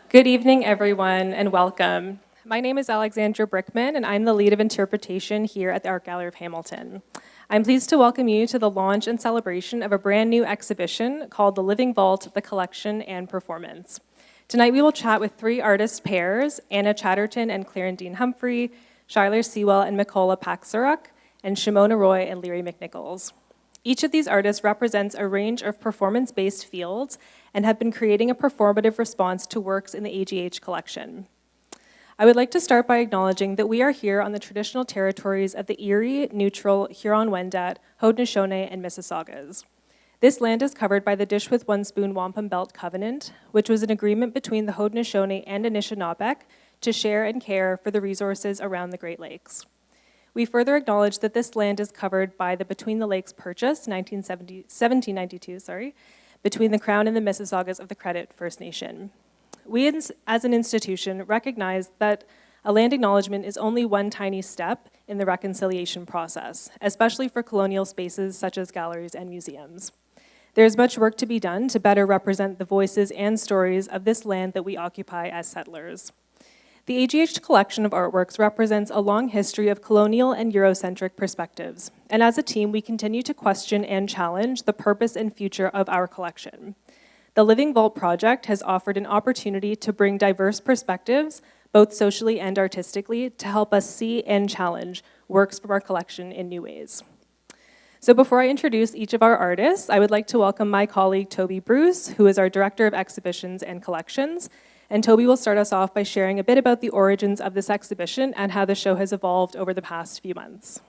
Good evening, everyone, and welcome. My name is Alexandra Brickman, and I'm the lead of interpretation here at the Art Gallery of Hamilton. I'm pleased to welcome you to the launch and celebration of a brand new exhibition called The Living Vault, The Collection and Performance. Tonight we will chat with three artist pairs, Anna Chatterton and Clarendine Humphrey, Schuyler Sewell and Mikola Paxaruk, and Shimona Roy and Leary McNichols. Each of these artists represents a range of performance-based fields and have been creating a performative response to works in the AGH collection. I would like to start by acknowledging that we are here on the traditional territories of the Erie, Neutral, Huron-Wendat, Haudenosaunee, and Mississaugas. This land is covered by the Dish with One Spoon Wampum Belt Covenant, which was an agreement between the Haudenosaunee and Anishinaabeg to share and care for the resources around the Great Lakes. We further acknowledge that this land is covered by the Between the Lakes Purchase, 1792, between the Crown and the Mississaugas of the Credit First Nation. We, as an institution, recognize that a land acknowledgement is only one tiny step in the reconciliation process, especially for colonial spaces such as galleries and museums. There is much work to be done to better represent the voices and stories of this land that we occupy as settlers. The AGH collection of artworks represents a long history of colonial and Eurocentric perspectives, and as a team, we continue to question and challenge the purpose and future of our collection. The Living Vault project has offered an opportunity to bring diverse perspectives, both socially and artistically, to help us see and challenge works from our collection in new ways. So before I introduce each of our artists, I would like to welcome my colleague, Toby Bruce, who is our Director of Exhibitions and Collections. And Toby will start us off by sharing a bit about the origins of this exhibition and how the show has evolved over the past few months.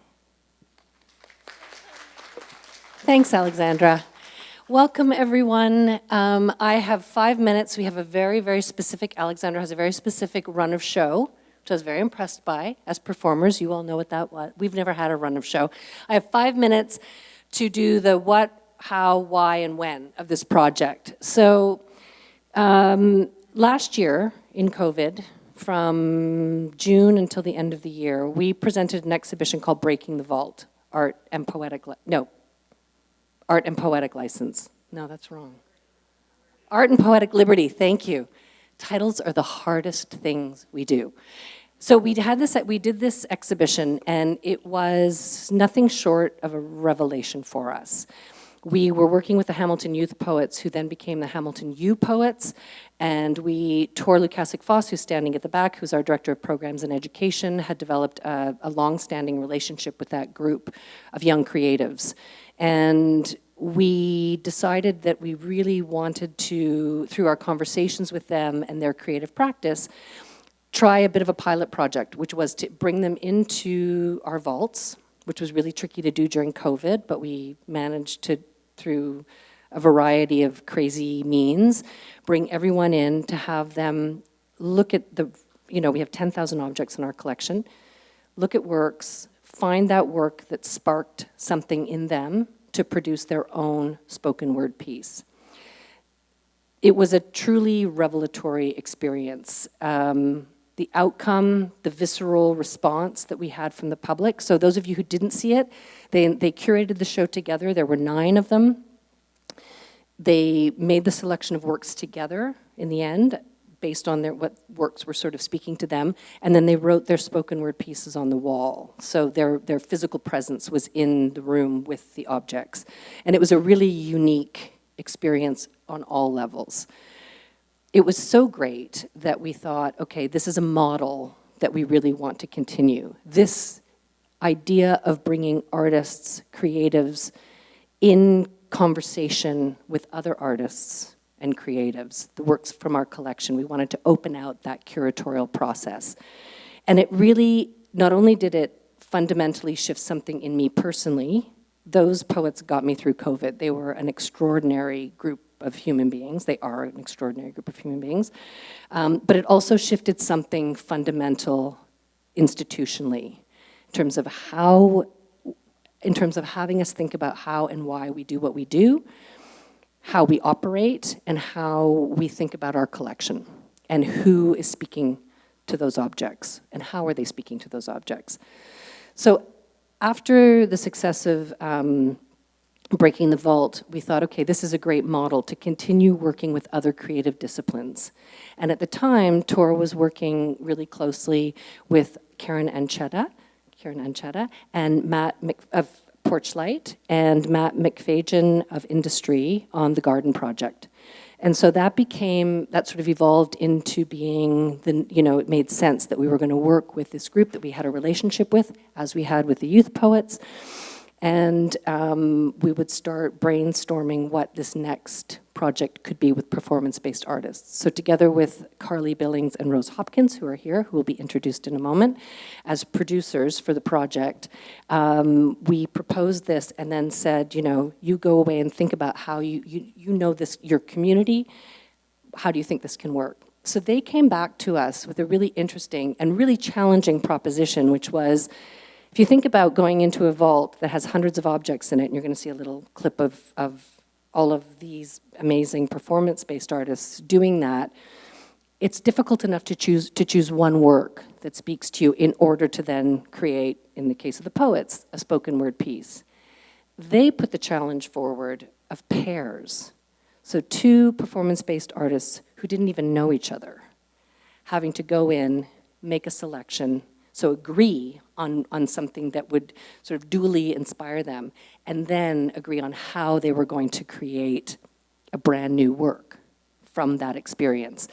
Thanks, Alexandra. Welcome, everyone. I have 5 minutes. We have a very, very specific, Alexandra has a very specific run of show, which I was very impressed by. As performers, you all know what that was. We've never had a run of show. I have 5 minutes to do the what, how, why, and when of this project. So, last year, in COVID, from June until the end of the year, we presented an exhibition called Breaking the Vault, Art and Poetic License. No, that's wrong. Art and Poetic Liberty, thank you. Titles are the hardest things we do. So we did this exhibition, and it was nothing short of a revelation for us. We were working with the Hamilton Youth Poets, who then became the Hamilton U Poets, and Tor Lukasik-Foss, who's standing at the back, who's our Director of Programs and Education, had developed a long-standing relationship with that group of young creatives. And we decided that we really wanted to, through our conversations with them and their creative practice, try a bit of a pilot project, which was to bring them into our vaults, which was really tricky to do during COVID, but we managed to, through a variety of crazy means, bring everyone in to have them look at we have 10,000 objects in our collection, look at works, find that work that sparked something in them to produce their own spoken word piece. It was a truly revelatory experience. The outcome, the visceral response that we had from the public. So those of you who didn't see it, they curated the show together. There were 9 of them. They made the selection of works together in the end, based on what works were sort of speaking to them, and then they wrote their spoken word pieces on the wall. So their physical presence was in the room with the objects. And it was a really unique experience on all levels. It was so great that we thought, okay, this is a model that we really want to continue. This idea of bringing artists, creatives, in conversation with other artists and creatives, the works from our collection. We wanted to open out that curatorial process. And it really, not only did it fundamentally shift something in me personally, those poets got me through COVID. They were an extraordinary group of human beings. They are an extraordinary group of human beings. But it also shifted something fundamental institutionally in terms of having us think about how and why we do what we do, how we operate, and how we think about our collection, and who is speaking to those objects, and how are they speaking to those objects. So after the successive breaking the vault, we thought, okay, this is a great model to continue working with other creative disciplines. And at the time, Tor was working really closely with Karen Anchetta, and Matt of Porchlight, and Matt McFadyen of Industry on the Garden Project. And so that sort of evolved into being, it made sense that we were going to work with this group that we had a relationship with, as we had with the youth poets, and we would start brainstorming what this next project could be with performance-based artists. So together with Carly Billings and Rose Hopkins, who are here, who will be introduced in a moment, as producers for the project, we proposed this and then said, you go away and think about how you know this, your community, how do you think this can work? So they came back to us with a really interesting and really challenging proposition, which was, if you think about going into a vault that has hundreds of objects in it, and you're going to see a little clip of all of these amazing performance-based artists doing that, it's difficult enough to choose one work that speaks to you in order to then create, in the case of the poets, a spoken word piece. They put the challenge forward of pairs. So two performance-based artists who didn't even know each other, having to go in, make a selection, so agree on something that would sort of dually inspire them, and then agree on how they were going to create a brand new work from that experience.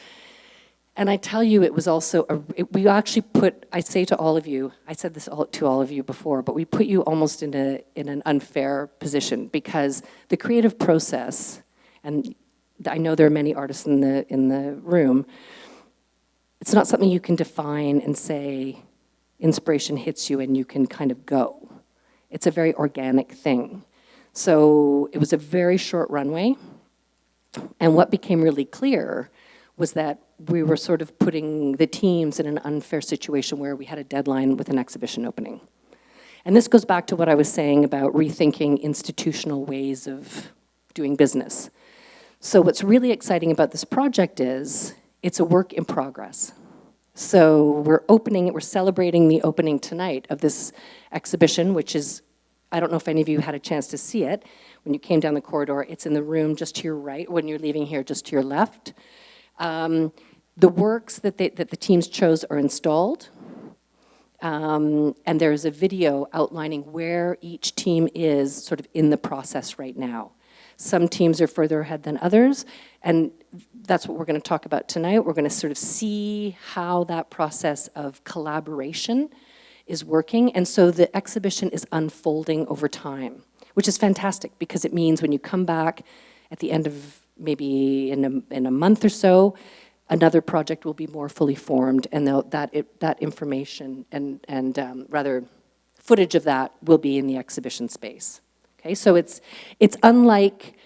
And I tell you, it was also, we actually put, I say to all of you, I said this to all of you before, but we put you almost in an unfair position, because the creative process, and I know there are many artists in the room, it's not something you can define and say, inspiration hits you and you can kind of go. It's a very organic thing. So it was a very short runway. And what became really clear was that we were sort of putting the teams in an unfair situation where we had a deadline with an exhibition opening. And this goes back to what I was saying about rethinking institutional ways of doing business. So what's really exciting about this project is it's a work in progress. So we're opening it, we're celebrating the opening tonight of this exhibition, which is, I don't know if any of you had a chance to see it when you came down the corridor. It's in the room just to your right, when you're leaving here, just to your left. The works that the teams chose are installed. And there's a video outlining where each team is sort of in the process right now. Some teams are further ahead than others, and that's what we're going to talk about tonight. We're going to sort of see how that process of collaboration is working, and so the exhibition is unfolding over time, which is fantastic, because it means when you come back at the end of maybe in a month or so, another project will be more fully formed, and that information and rather footage of that will be in the exhibition space. Okay, so it's unlike,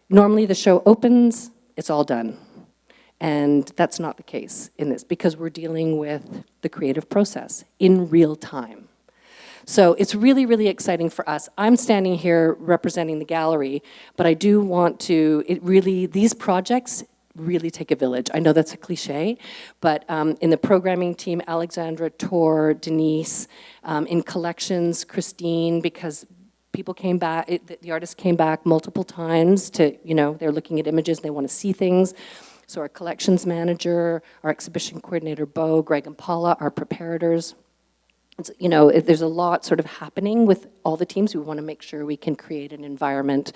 normally the show opens, it's all done. And that's not the case in this, because we're dealing with the creative process in real time. So it's really, really exciting for us. I'm standing here representing the gallery, but I do want to, these projects really take a village. I know that's a cliche, but in the programming team, Alexandra, Tor, Denise, in collections, Christine, because people came back, the artists came back multiple times to, they're looking at images, they want to see things. So our collections manager, our exhibition coordinator, Bo, Greg and Paula, our preparators. There's a lot sort of happening with all the teams. We want to make sure we can create an environment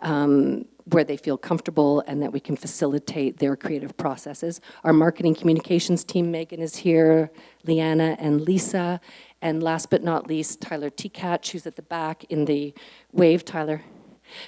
where they feel comfortable and that we can facilitate their creative processes. Our marketing communications team, Megan is here, Leanna and Lisa. And last but not least, Tyler Tikat, who's at the back in the wave, Tyler,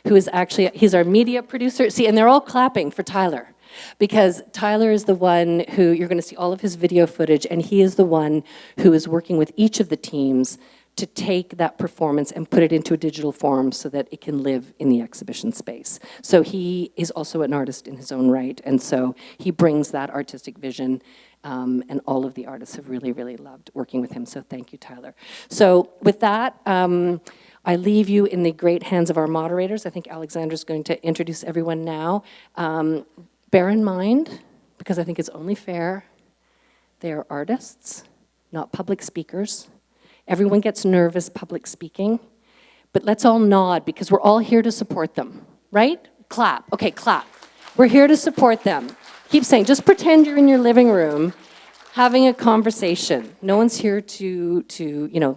who is actually, he's our media producer. See, and they're all clapping for Tyler, because Tyler is the one who, you're going to see all of his video footage, and he is the one who is working with each of the teams to take that performance and put it into a digital form so that it can live in the exhibition space. So he is also an artist in his own right, and so he brings that artistic vision, and all of the artists have really, really loved working with him, so thank you, Tyler. So with that, I leave you in the great hands of our moderators. I think Alexandra's going to introduce everyone now. Bear in mind, because I think it's only fair, they are artists, not public speakers. Everyone gets nervous public speaking, but let's all nod because we're all here to support them, right? Clap. Okay, clap. We're here to support them. Keep saying, just pretend you're in your living room having a conversation. No one's here to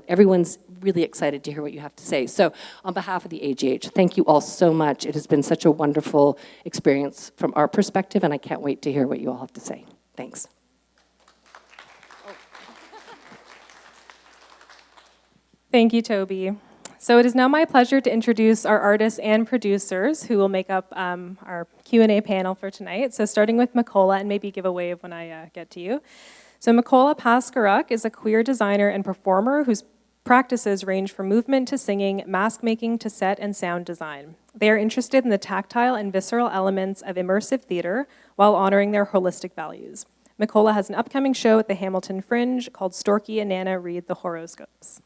everyone's really excited to hear what you have to say. So on behalf of the AGH, thank you all so much. It has been such a wonderful experience from our perspective, and I can't wait to hear what you all have to say. Thanks. Thank you, Toby. So it is now my pleasure to introduce our artists and producers who will make up our Q&A panel for tonight. So starting with Mikola, and maybe give a wave when I get to you. So Mikola Paskaruk is a queer designer and performer whose practices range from movement to singing, mask making to set and sound design. They are interested in the tactile and visceral elements of immersive theater while honoring their holistic values. Mikola has an upcoming show at the Hamilton Fringe called Storky and Nana Read the Horoscopes.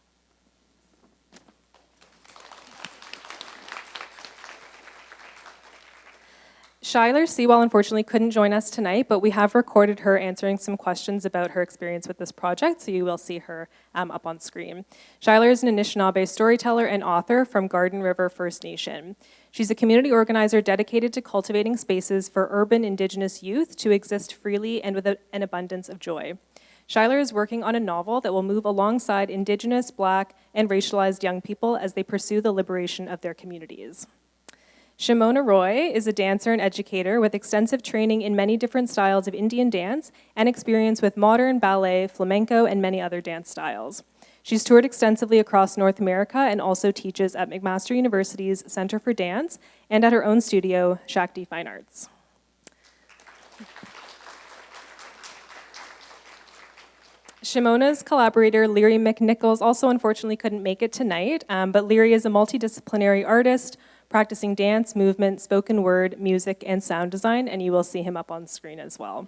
Shyler Sewell unfortunately couldn't join us tonight, but we have recorded her answering some questions about her experience with this project, so you will see her up on screen. Shyler is an Anishinaabe storyteller and author from Garden River First Nation. She's a community organizer dedicated to cultivating spaces for urban Indigenous youth to exist freely and with an abundance of joy. Shyler is working on a novel that will move alongside Indigenous, Black, and racialized young people as they pursue the liberation of their communities. Shimona Roy is a dancer and educator with extensive training in many different styles of Indian dance and experience with modern, ballet, flamenco, and many other dance styles. She's toured extensively across North America and also teaches at McMaster University's Center for Dance and at her own studio, Shakti Fine Arts. Shimona's collaborator, Leary McNichols, also unfortunately couldn't make it tonight, but Leary is a multidisciplinary artist practicing dance, movement, spoken word, music, and sound design, and you will see him up on screen as well.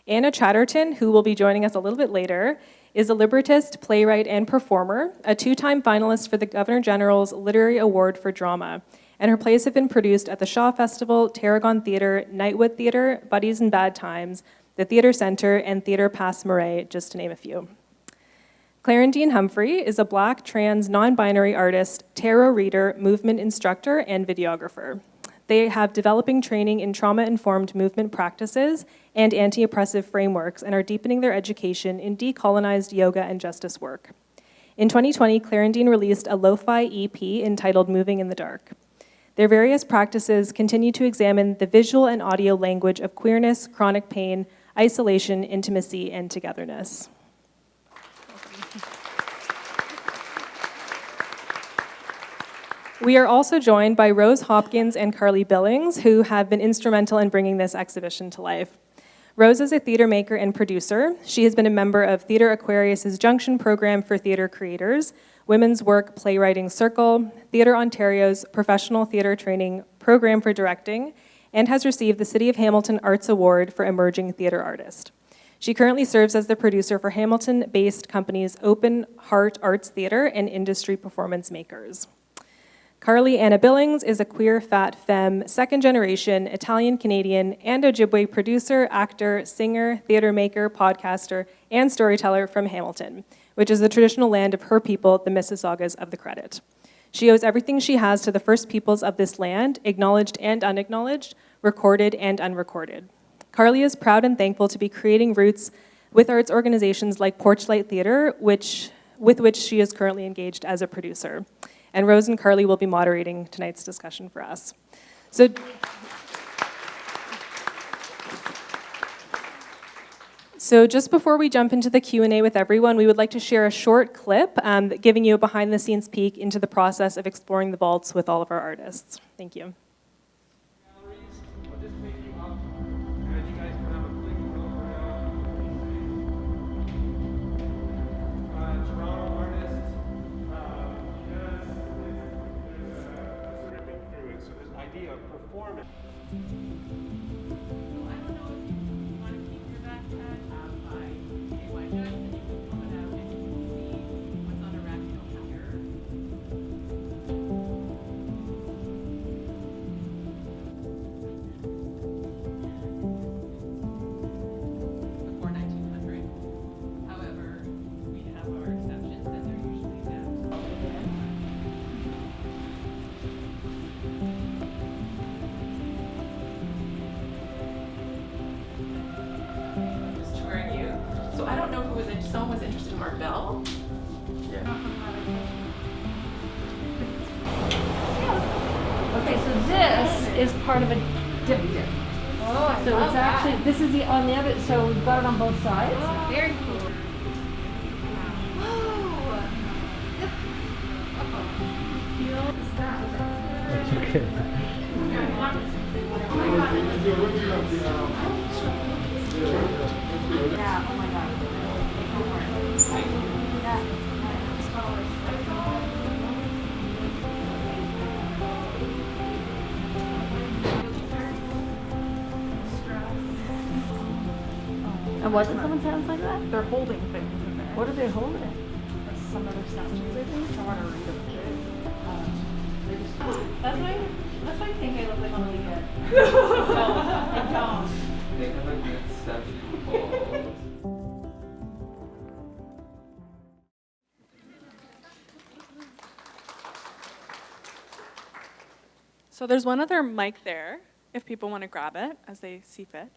Anna Chatterton, who will be joining us a little bit later, is a librettist, playwright, and performer, a two-time finalist for the Governor General's Literary Award for Drama, and her plays have been produced at the Shaw Festival, Tarragon Theatre, Nightwood Theatre, Buddies in Bad Times, the Theatre Centre, and Theatre Passe Muraille, just to name a few. Clarendine Humphrey is a Black, trans, non-binary artist, tarot reader, movement instructor, and videographer. They have developing training in trauma-informed movement practices and anti-oppressive frameworks and are deepening their education in decolonized yoga and justice work. In 2020, Clarendine released a lo-fi EP entitled Moving in the Dark. Their various practices continue to examine the visual and audio language of queerness, chronic pain, isolation, intimacy, and togetherness. We are also joined by Rose Hopkins and Carly Billings, who have been instrumental in bringing this exhibition to life. Rose is a theater maker and producer. She has been a member of Theatre Aquarius's Junction Program for Theater Creators, Women's Work Playwriting Circle, Theatre Ontario's Professional Theatre Training Program for Directing, and has received the City of Hamilton Arts Award for Emerging Theatre Artist. She currently serves as the producer for Hamilton-based companies Open Heart Arts Theatre and Industry Performance Makers. Carly Anna Billings is a queer, fat, femme, second-generation, Italian-Canadian, and Ojibwe producer, actor, singer, theater maker, podcaster, and storyteller from Hamilton, which is the traditional land of her people, the Mississaugas of the Credit. She owes everything she has to the First Peoples of this land, acknowledged and unacknowledged, recorded and unrecorded. Carly is proud and thankful to be creating roots with arts organizations like Porchlight Theatre, with which she is currently engaged as a producer. And Rose and Carly will be moderating tonight's discussion for us. So just before we jump into the Q&A with everyone, we would like to share a short clip giving you a behind-the-scenes peek into the process of exploring the vaults with all of our artists. Thank you. So I don't know who was in, someone was interested in Mark Bell. Okay, so this is part of a diptych. Oh, So it's actually, this is the on the other, so we've got it on both sides. Oh, very cool. It's okay. Yeah, oh my God. And wasn't someone's hands like that? They're holding things in there. What are they holding? Some other statues, I think. I want to read them. That's why I think I look like one of the kids. I don't. They have a good statue called. So there's one other mic there, if people want to grab it as they see fit.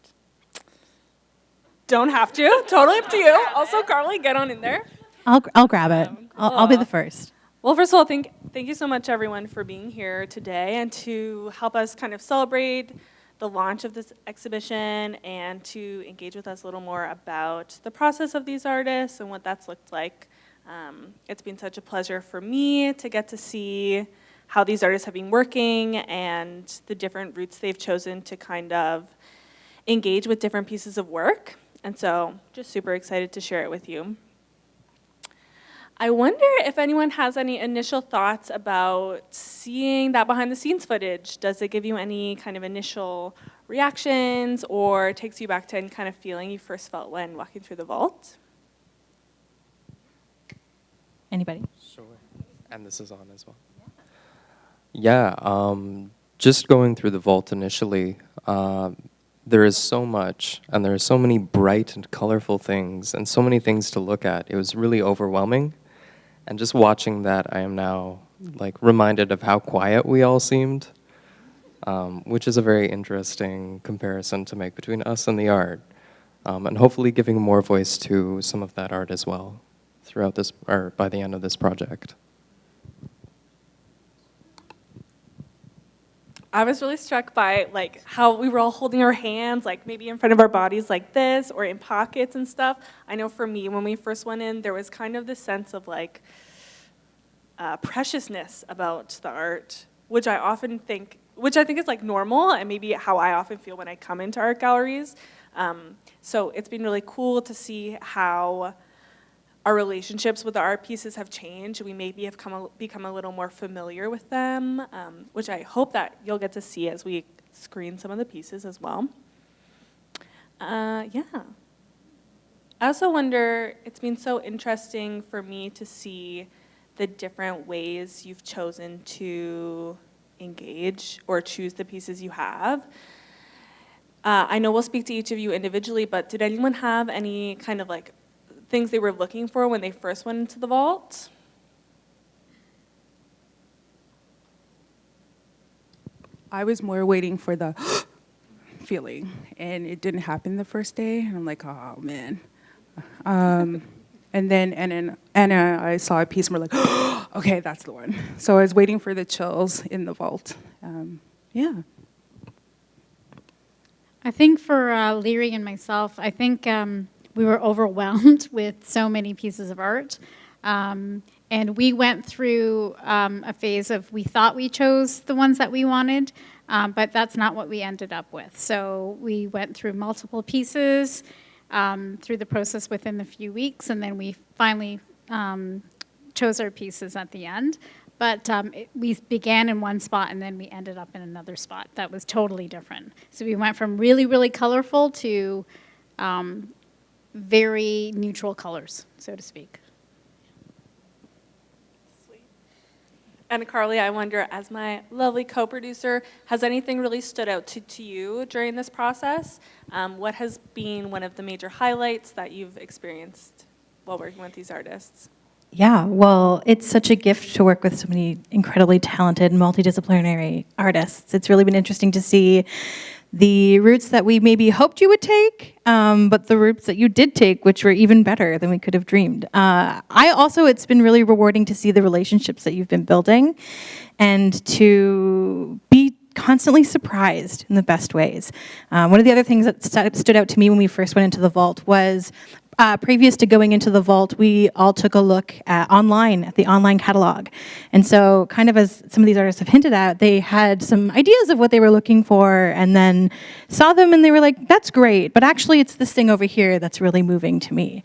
Don't have to, totally up to you. Also, Carly, get on in there. I'll grab it. I'll be the first. Well, first of all, thank you so much, everyone, for being here today and to help us kind of celebrate the launch of this exhibition and to engage with us a little more about the process of these artists and what that's looked like. It's been such a pleasure for me to get to see how these artists have been working and the different routes they've chosen to kind of engage with different pieces of work. And so just super excited to share it with you. I wonder if anyone has any initial thoughts about seeing that behind the scenes footage. Does it give you any kind of initial reactions or takes you back to any kind of feeling you first felt when walking through the vault? Anybody? Sure. And this is on as well. Yeah, just going through the vault initially, there is so much, and there are so many bright and colorful things, and so many things to look at. It was really overwhelming, and just watching that, I am now reminded of how quiet we all seemed, which is a very interesting comparison to make between us and the art, and hopefully giving more voice to some of that art as well throughout this, or by the end of this project. I was really struck by how we were all holding our hands, maybe in front of our bodies like this or in pockets and stuff. I know for me, when we first went in, there was kind of this sense of preciousness about the art, which I think is normal and maybe how I often feel when I come into art galleries. So it's been really cool to see how our relationships with the art pieces have changed. We maybe have become a little more familiar with them, which I hope that you'll get to see as we screen some of the pieces as well. Yeah. I also wonder, it's been so interesting for me to see the different ways you've chosen to engage or choose the pieces you have. I know we'll speak to each of you individually, but did anyone have any kind of things they were looking for when they first went into the vault? I was more waiting for the feeling, and it didn't happen the first day, and I'm like, oh, man. And then Anna, I saw a piece, and we're like, okay, that's the one. So I was waiting for the chills in the vault. Yeah. I think for Leary and myself, I think we were overwhelmed with so many pieces of art. And we went through a phase of we thought we chose the ones that we wanted, but that's not what we ended up with. So we went through multiple pieces through the process within a few weeks, and then we finally chose our pieces at the end. But we began in one spot, and then we ended up in another spot that was totally different. So we went from really, really colorful to very neutral colors, so to speak. Sweet. And Carly, I wonder, as my lovely co-producer, has anything really stood out to you during this process? What has been one of the major highlights that you've experienced while working with these artists? Yeah, well, it's such a gift to work with so many incredibly talented, multidisciplinary artists. It's really been interesting to see the routes that we maybe hoped you would take, but the routes that you did take, which were even better than we could have dreamed. It's been really rewarding to see the relationships that you've been building and to be constantly surprised in the best ways. One of the other things that stood out to me when we first went into the vault was previous to going into the vault, we all took a look at the online catalog. And so kind of as some of these artists have hinted at, they had some ideas of what they were looking for and then saw them and they were like, that's great, but actually it's this thing over here that's really moving to me.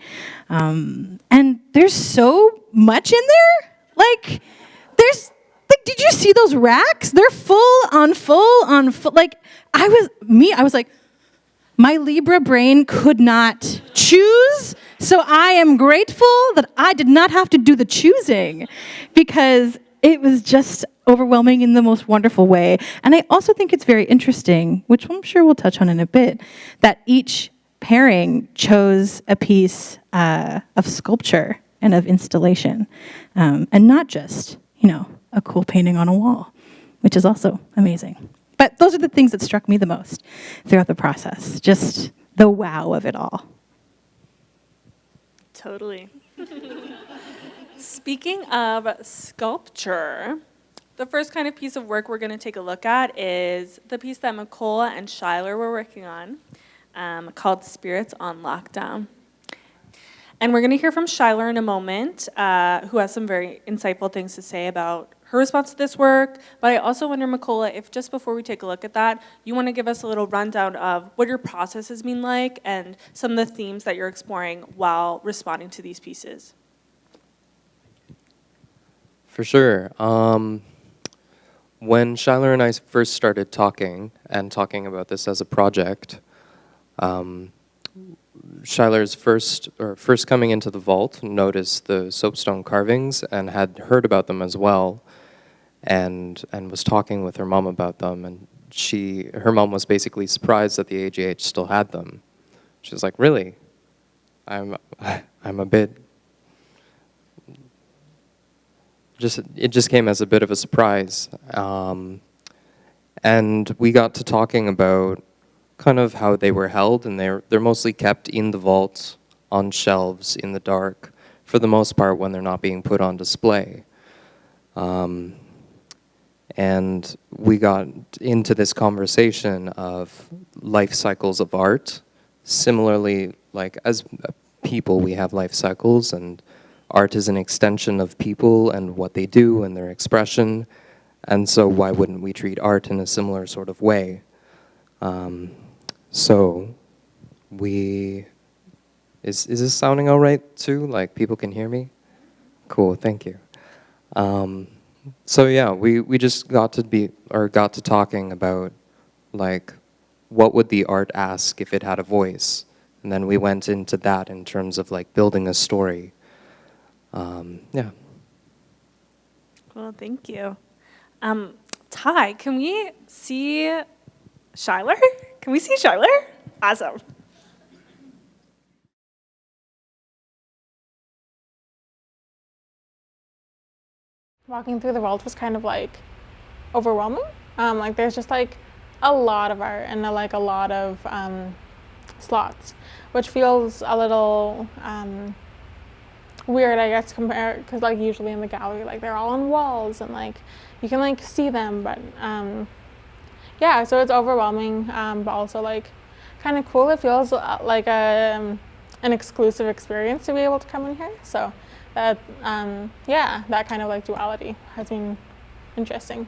And there's so much in there. Did you see those racks? They're full on full. Like, I was like, my Libra brain could not choose, so I am grateful that I did not have to do the choosing because it was just overwhelming in the most wonderful way. And I also think it's very interesting, which I'm sure we'll touch on in a bit, that each pairing chose a piece of sculpture and of installation, and not just, a cool painting on a wall, which is also amazing. But those are the things that struck me the most throughout the process, just the wow of it all. Totally. Speaking of sculpture, the first kind of piece of work we're going to take a look at is the piece that Makola and Schuyler were working on, called Spirits on Lockdown. And we're going to hear from Schuyler in a moment, who has some very insightful things to say about her response to this work. But I also wonder, Makola, if just before we take a look at that, you want to give us a little rundown of what your process has been like and some of the themes that you're exploring while responding to these pieces. For sure. When Schuyler and I first started talking about this as a project, Schuyler's first coming into the vault noticed the soapstone carvings and had heard about them as well, and was talking with her mom about them, and her mom was basically surprised that the AGH still had them. She was like, "Really?" I'm a bit. It just came as a bit of a surprise, and we got to talking about kind of how they were held, and they're mostly kept in the vault on shelves in the dark for the most part when they're not being put on display. And we got into this conversation of life cycles of art. Similarly, like as people, we have life cycles, and art is an extension of people and what they do and their expression. And so why wouldn't we treat art in a similar sort of way? Is this sounding all right too? Like people can hear me? Cool, thank you. We just got to talking about like what would the art ask if it had a voice, and then we went into that in terms of like building a story. Well, thank you. Ty, can we see Schuyler? Can we see Schuyler? Awesome. Walking through the vault was kind of like overwhelming. There's just like a lot of art and a lot of slots, which feels a little weird, I guess, compared because like usually in the gallery they're all on walls and you can see them, but so it's overwhelming, but also kind of cool. It feels like an exclusive experience to be able to come in here. So that that kind of duality has been interesting.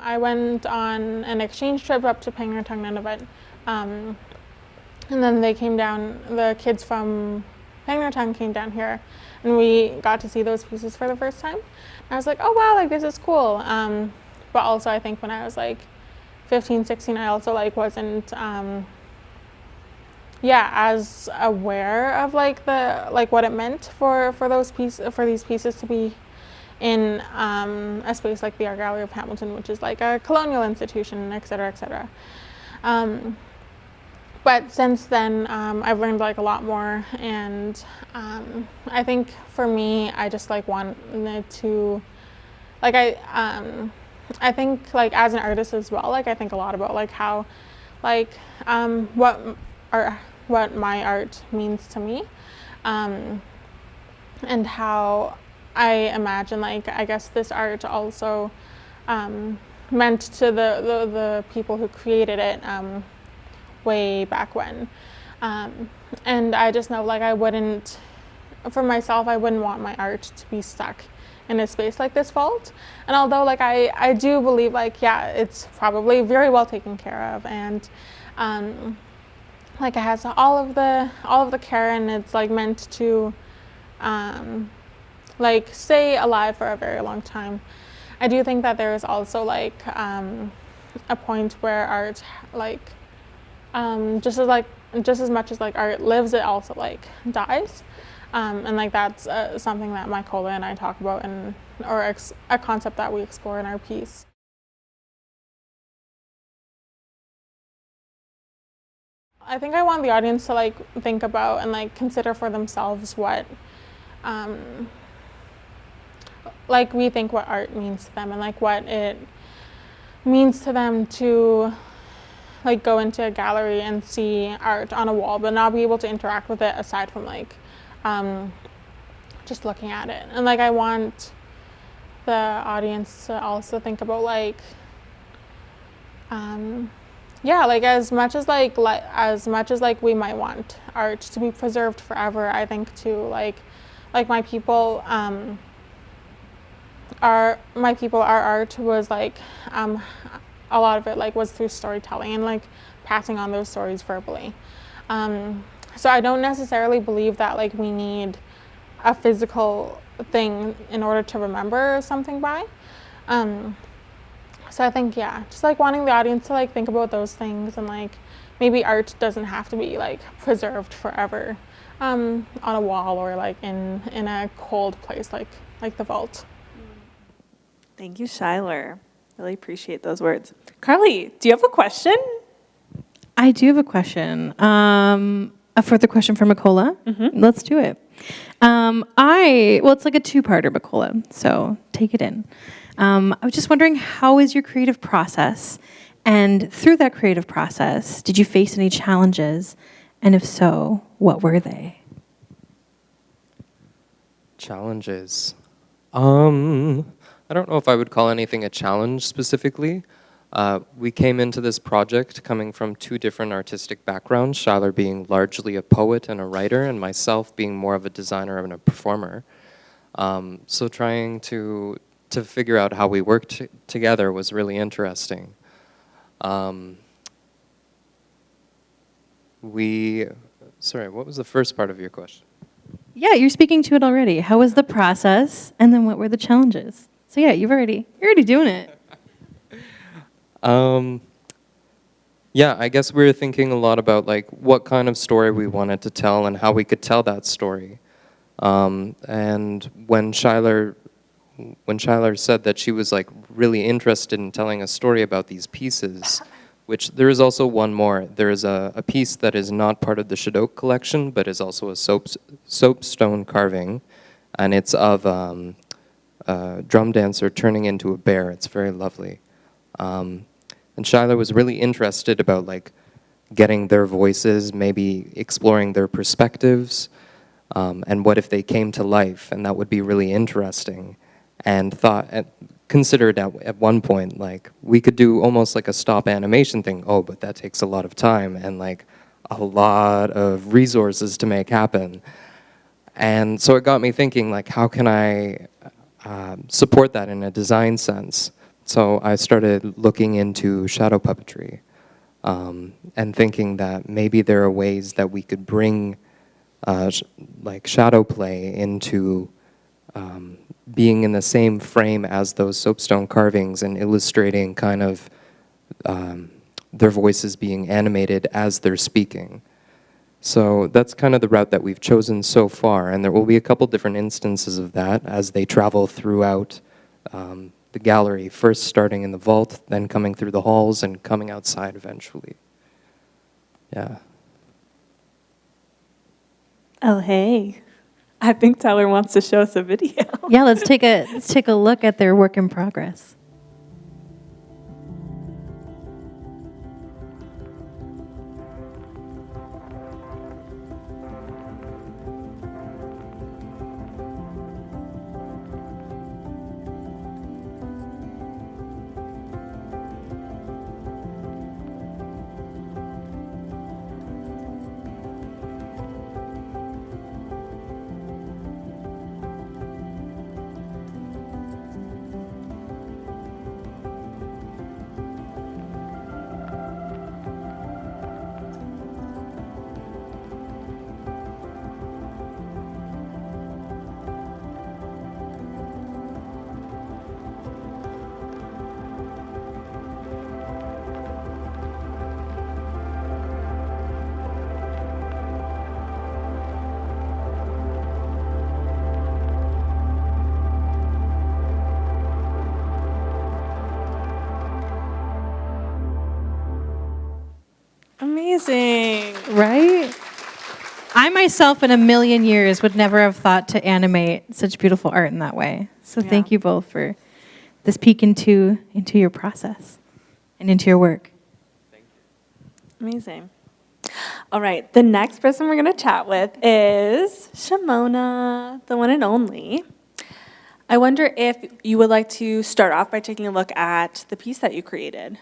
I went on an exchange trip up to Penguin Nunavut, and then they came down. The kids from Penguin came down here, and we got to see those pieces for the first time. And I was like, oh wow, this is cool. But also I think when I was 15, 16, I also wasn't as aware of the what it meant for these pieces to be in a space like the Art Gallery of Hamilton, which is a colonial institution, et cetera, et cetera. But since then, I've learned a lot more, and I think for me, I just wanted to like I think like as an artist as well, like I think a lot about like how like what my art means to me, and how I imagine like I guess this art also meant to the people who created it way back when. And I just know like for myself, I wouldn't want my art to be stuck in a space like this vault. And although like I do believe like, yeah, it's probably very well taken care of, and like it has all of the care, and it's like meant to like stay alive for a very long time. I do think that there is also like a point where art like just as much as like art lives, it also like dies, and like that's something that Mykola and I talk about, or a concept that we explore in our piece. I think I want the audience to like think about and like consider for themselves what like we think what art means to them, and like what it means to them to like go into a gallery and see art on a wall but not be able to interact with it aside from like just looking at it. And like I want the audience to also think about like yeah, like as much as we might want art to be preserved forever, I think too like my people our art was like a lot of it like was through storytelling and like passing on those stories verbally. So I don't necessarily believe that like we need a physical thing in order to remember something by. So I think, yeah, just like wanting the audience to like think about those things, and like maybe art doesn't have to be like preserved forever on a wall or like in a cold place like the vault. Thank you, Shyler. Really appreciate those words. Carly, do you have a question? I do have a question. A further question for Mykola. Mm-hmm. Let's do it. Well, it's like a two-parter, Mykola, so take it in. I was just wondering, how is your creative process? And through that creative process, did you face any challenges? And if so, what were they? Challenges. I don't know if I would call anything a challenge specifically. We came into this project coming from two different artistic backgrounds, Shyler being largely a poet and a writer, and myself being more of a designer and a performer. So trying to figure out how we worked together was really interesting. Sorry, what was the first part of your question? Yeah, you're speaking to it already. How was the process? And then what were the challenges? So yeah, you're already doing it. Yeah, I guess we were thinking a lot about like what kind of story we wanted to tell and how we could tell that story. And when Shyler said that she was like really interested in telling a story about these pieces, which there is also one more. There is a piece that is not part of the Shadok collection, but is also a soapstone carving, and it's of a drum dancer turning into a bear. It's very lovely. And Shyler was really interested about like getting their voices, maybe exploring their perspectives, and what if they came to life, and that would be really interesting. And considered at one point, like we could do almost like a stop animation thing. Oh, but that takes a lot of time and like a lot of resources to make happen. And so it got me thinking, like, how can I support that in a design sense? So I started looking into shadow puppetry and thinking that maybe there are ways that we could bring like shadow play into being in the same frame as those soapstone carvings and illustrating kind of their voices being animated as they're speaking. So that's kind of the route that we've chosen so far, and there will be a couple different instances of that as they travel throughout the gallery, first starting in the vault, then coming through the halls and coming outside eventually. Yeah. Oh, hey. I think Tyler wants to show us a video. Yeah, let's take a look at their work in progress. Amazing. Right? I myself in a million years would never have thought to animate such beautiful art in that way. So thank you both for this peek into your process and into your work. Amazing. All right, the next person we're going to chat with is Shimona, the one and only. I wonder if you would like to start off by taking a look at the piece that you created.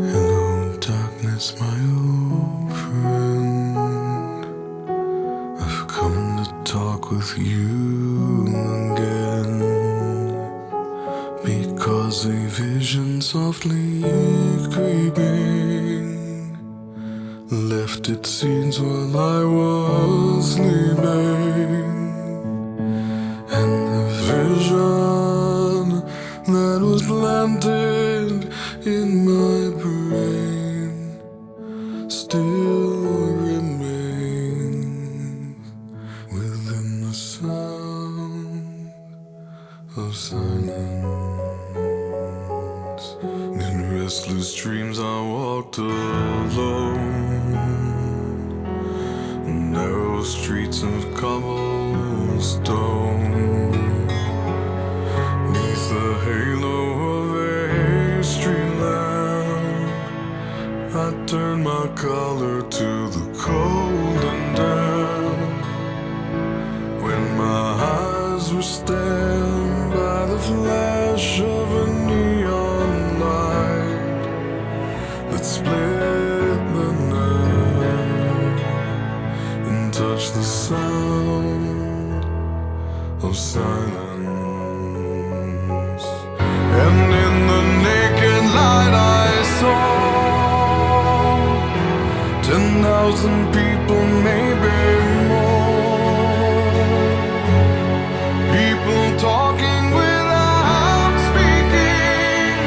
Hello, darkness, my old friend. I've come to talk with you again, because a vision softly creeping left its seeds while I was sleeping, and the vision that was planted in my brain still remains within the sound of silence. In restless dreams I walked alone, narrow streets of cobblestone, neath the halo of a street lamp. I turned my collar to the cold and damp, when my eyes were stabbed by the flash of a neon light that split the night and touched the sound of silence. And in the naked light I saw 10,000 people, maybe more. People talking without speaking,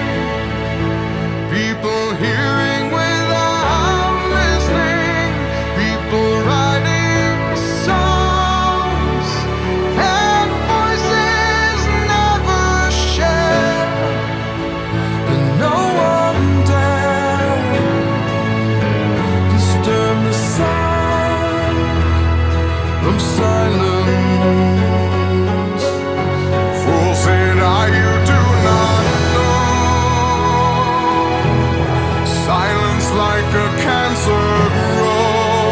people hearing without listening, people writing songs and voices never shared, and no one dared disturb the sound of silence. Fool said I, you do not know. Silence like a cancer grows.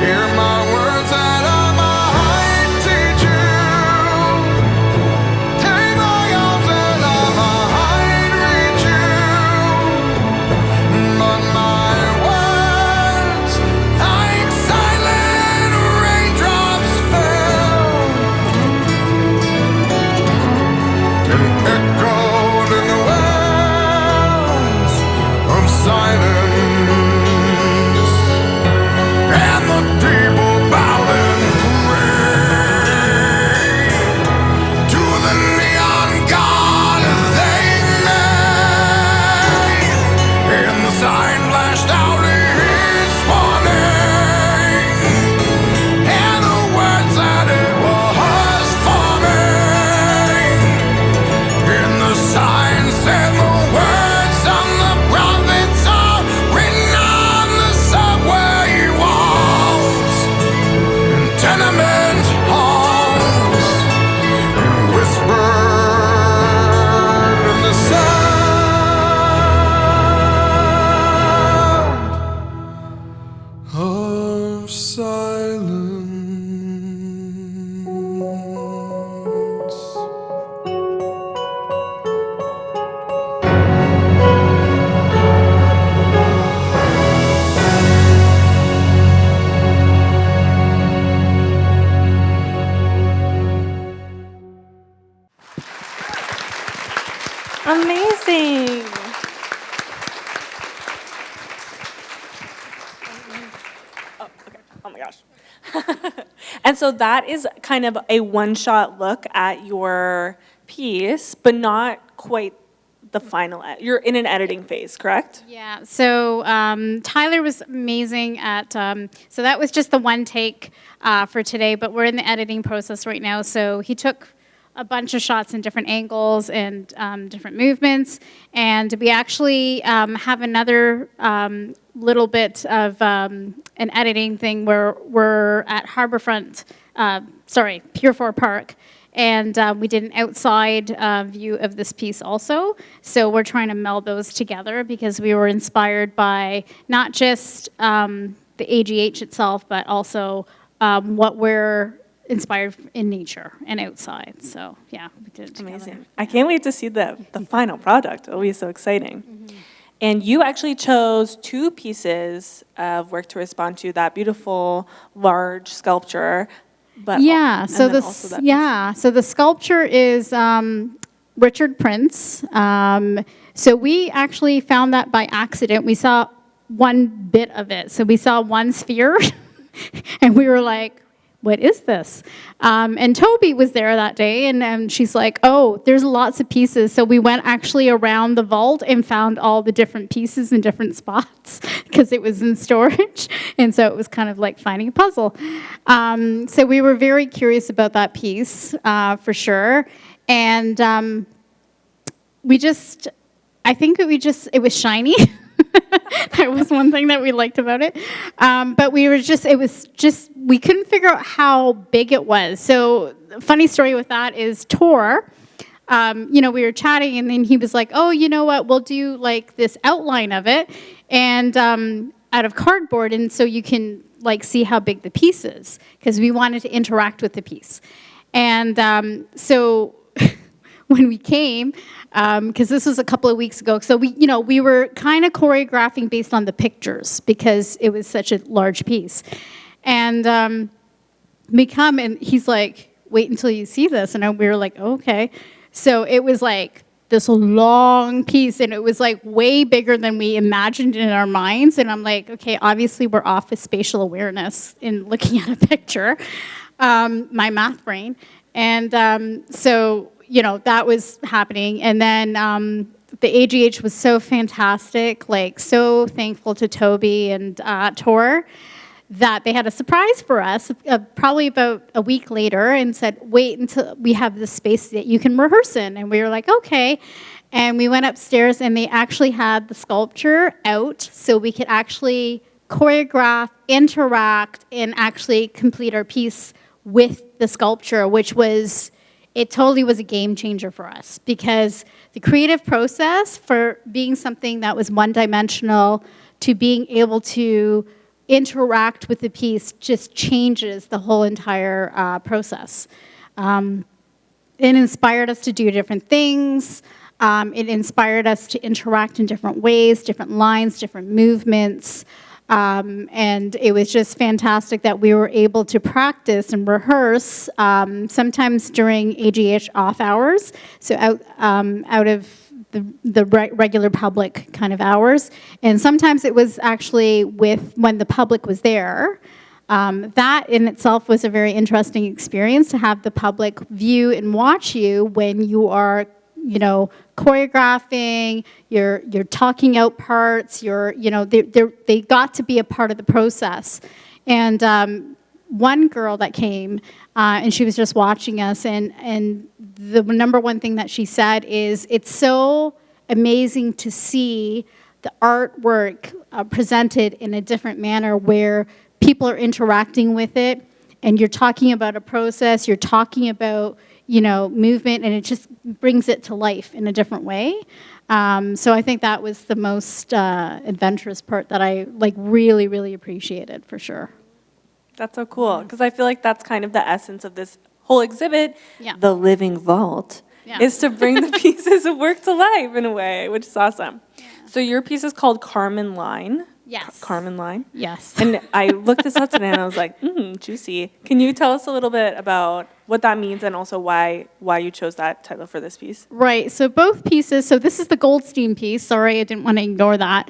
Hear my words that I might teach you. Take my arms and I might reach you. But my words, like silent raindrops, of silence. Amazing. Oh, okay. Oh my gosh. And so that is kind of a one-shot look at your piece, but not quite the final. You're in an editing phase, correct? Yeah, so Tyler was amazing at, so that was just the one take for today, but we're in the editing process right now. So he took a bunch of shots in different angles and different movements, and we actually have another little bit of an editing thing where we're at Harborfront, Pier 4 Park, and we did an outside view of this piece also. So we're trying to meld those together because we were inspired by not just the AGH itself, but also what we're inspired in nature and outside. So yeah, we did it together. Amazing. I can't wait to see the final product. It'll be so exciting. Mm-hmm. And you actually chose two pieces of work to respond to that beautiful, large sculpture. But yeah, so the sculpture is Richard Prince. So we actually found that by accident. We saw one bit of it. So we saw one sphere, and we were like, what is this? And Toby was there that day, and she's like, oh, there's lots of pieces. So we went actually around the vault and found all the different pieces in different spots because it was in storage. And so it was kind of like finding a puzzle. So we were very curious about that piece, for sure. And it was shiny. That was one thing that we liked about it. But we couldn't figure out how big it was. So funny story with that is Tor, we were chatting and then he was like, oh, you know what, we'll do like this outline of it and out of cardboard. And so you can like see how big the piece is because we wanted to interact with the piece. And so when we came, because this was a couple of weeks ago, so we were kind of choreographing based on the pictures because it was such a large piece. And we come and he's like, wait until you see this. And we were like, oh, okay. So it was like this long piece and it was like way bigger than we imagined in our minds. And I'm like, okay, obviously we're off with spatial awareness in looking at a picture, my math brain. And so that was happening. And then the AGH was so fantastic, like so thankful to Toby and Tor that they had a surprise for us probably about a week later and said, wait until we have this space that you can rehearse in. And we were like, okay. And we went upstairs and they actually had the sculpture out so we could actually choreograph, interact, and actually complete our piece with the sculpture, which was... It totally was a game changer for us because the creative process for being something that was one-dimensional to being able to interact with the piece just changes the whole entire process. It inspired us to do different things. It inspired us to interact in different ways, different lines, different movements. And it was just fantastic that we were able to practice and rehearse sometimes during AGH off hours, so out of the regular public kind of hours. And sometimes it was actually when the public was there. That in itself was a very interesting experience to have the public view and watch you when you are choreographing, you're talking out parts, they got to be a part of the process. And one girl that came, and she was just watching us, and the number one thing that she said is, it's so amazing to see the artwork presented in a different manner where people are interacting with it, and you're talking about a process, you're talking about movement, and it just brings it to life in a different way. So I think that was the most adventurous part that I really, really appreciated for sure. That's so cool, because I feel like that's kind of the essence of this whole exhibit, Yeah. the living vault, Yeah. is to bring the pieces of work to life in a way, which is awesome. So your piece is called Carmen Line. Yes. Carmen Line. Yes. And I looked this up today and I was like, juicy. Can you tell us a little bit about what that means and also why you chose that title for this piece? Right. So both pieces. So this is the Goldstein piece. Sorry, I didn't want to ignore that.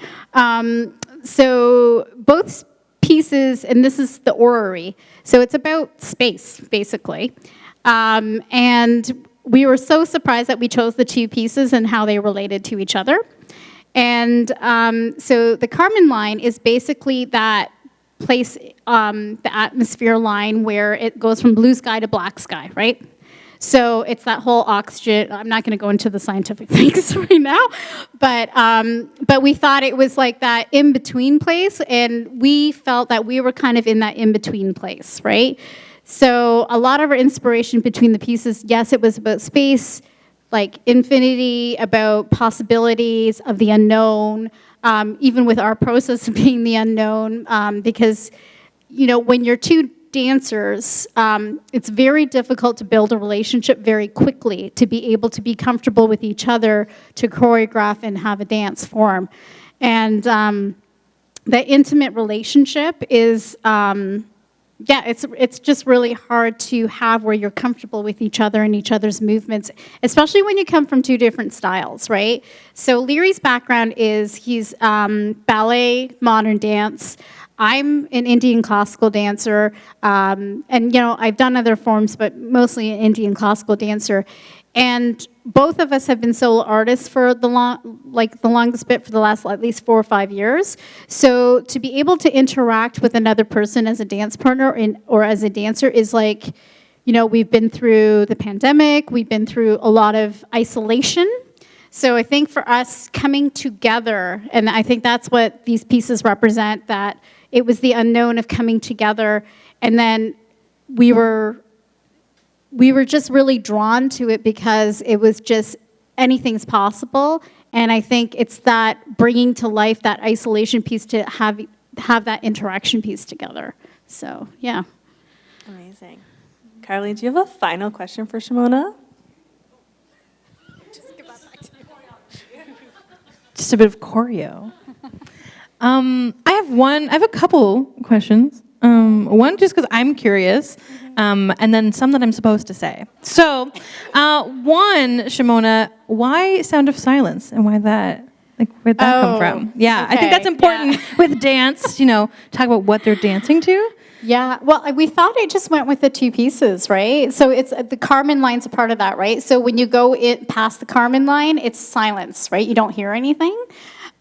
So both pieces, and this is the orrery. So it's about space, basically. And we were so surprised that we chose the two pieces and how they related to each other. And so the Carmen line is basically that place, the atmosphere line where it goes from blue sky to black sky, right? So it's that whole oxygen. I'm not going to go into the scientific things right now, but we thought it was like that in-between place, and we felt that we were kind of in that in-between place, right? So a lot of our inspiration between the pieces, yes, it was about space, like infinity, about possibilities of the unknown, even with our process of being the unknown, because, you know, when you're two dancers, it's very difficult to build a relationship very quickly, to be able to be comfortable with each other, to choreograph and have a dance form. And that intimate relationship is, it's just really hard to have where you're comfortable with each other and each other's movements, especially when you come from two different styles, right? So Leary's background is he's ballet, modern dance. I'm an Indian classical dancer, and you know I've done other forms, but mostly an Indian classical dancer. And both of us have been solo artists for the longest bit for the last at least 4 or 5 years. So to be able to interact with another person as a dance partner or as a dancer is like, you know, we've been through the pandemic, we've been through a lot of isolation. So I think for us coming together, and I think that's what these pieces represent, that it was the unknown of coming together, and then we were just really drawn to it because it was just anything's possible. And I think it's that bringing to life that isolation piece to have that interaction piece together. So, yeah. Amazing. Carly, do you have a final question for Shimona? Just a bit of choreo. I have a couple questions. One, just because I'm curious, and then some that I'm supposed to say. So, one, Shimona, why Sound of Silence, and why that? Like, where'd that come from? Yeah, I think that's important with dance, you know, talk about what they're dancing to. Yeah, well, we thought it just went with the two pieces, right? So it's the Carmen line's a part of that, right? So when you go past the Carmen line, it's silence, right? You don't hear anything.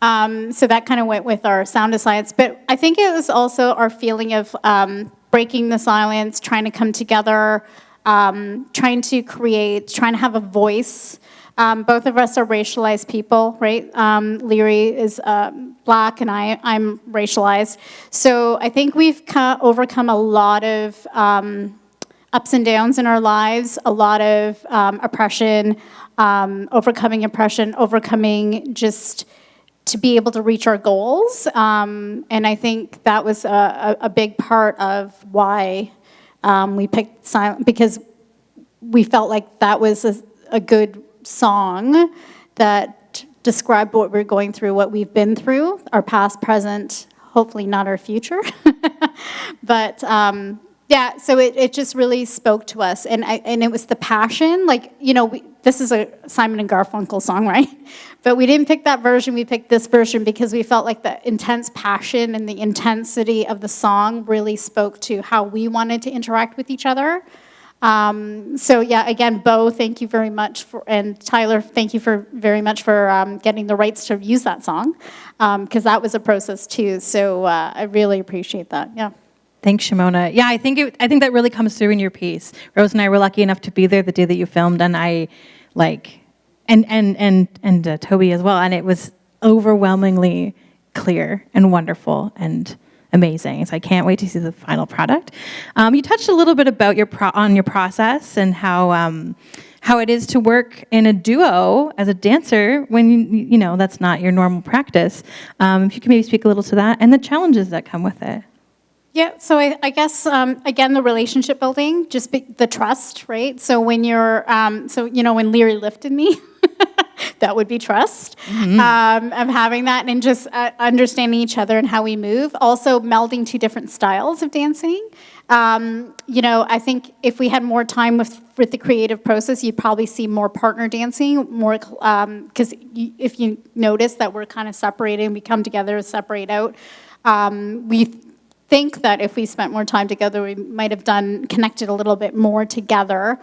So that kind of went with our Sound of Silence. But I think it was also our feeling of breaking the silence, trying to come together, trying to have a voice. Both of us are racialized people, right? Leary is Black and I'm racialized. So I think we've overcome a lot of ups and downs in our lives, a lot of oppression, overcoming just to be able to reach our goals. And I think that was a big part of why we picked Silent, because we felt like that was a good song that described what we're going through, what we've been through, our past, present, hopefully not our future. But yeah, so it just really spoke to us, and it was the passion. Like, you know, this is a Simon and Garfunkel song, right? But we didn't pick that version. We picked this version because we felt like the intense passion and the intensity of the song really spoke to how we wanted to interact with each other. So yeah, again, Bo, thank you very much and Tyler, thank you very much for getting the rights to use that song, because that was a process too. So I really appreciate that. Yeah. Thanks, Shimona. Yeah, I think that really comes through in your piece. Rose and I were lucky enough to be there the day that you filmed, and and Toby as well, and it was overwhelmingly clear and wonderful and amazing. So I can't wait to see the final product. You touched a little bit about your process and how it is to work in a duo as a dancer when you know that's not your normal practice. If you could maybe speak a little to that and the challenges that come with it. Yeah, so I guess, again, the relationship building, just the trust, right? So when you're, when Leary lifted me, that would be trust of having that and just understanding each other and how we move. Also melding two different styles of dancing. I think if we had more time with the creative process, you'd probably see more partner dancing, more because if you notice that we're kind of separated, we come together, separate out. We think that if we spent more time together, we might have connected a little bit more together.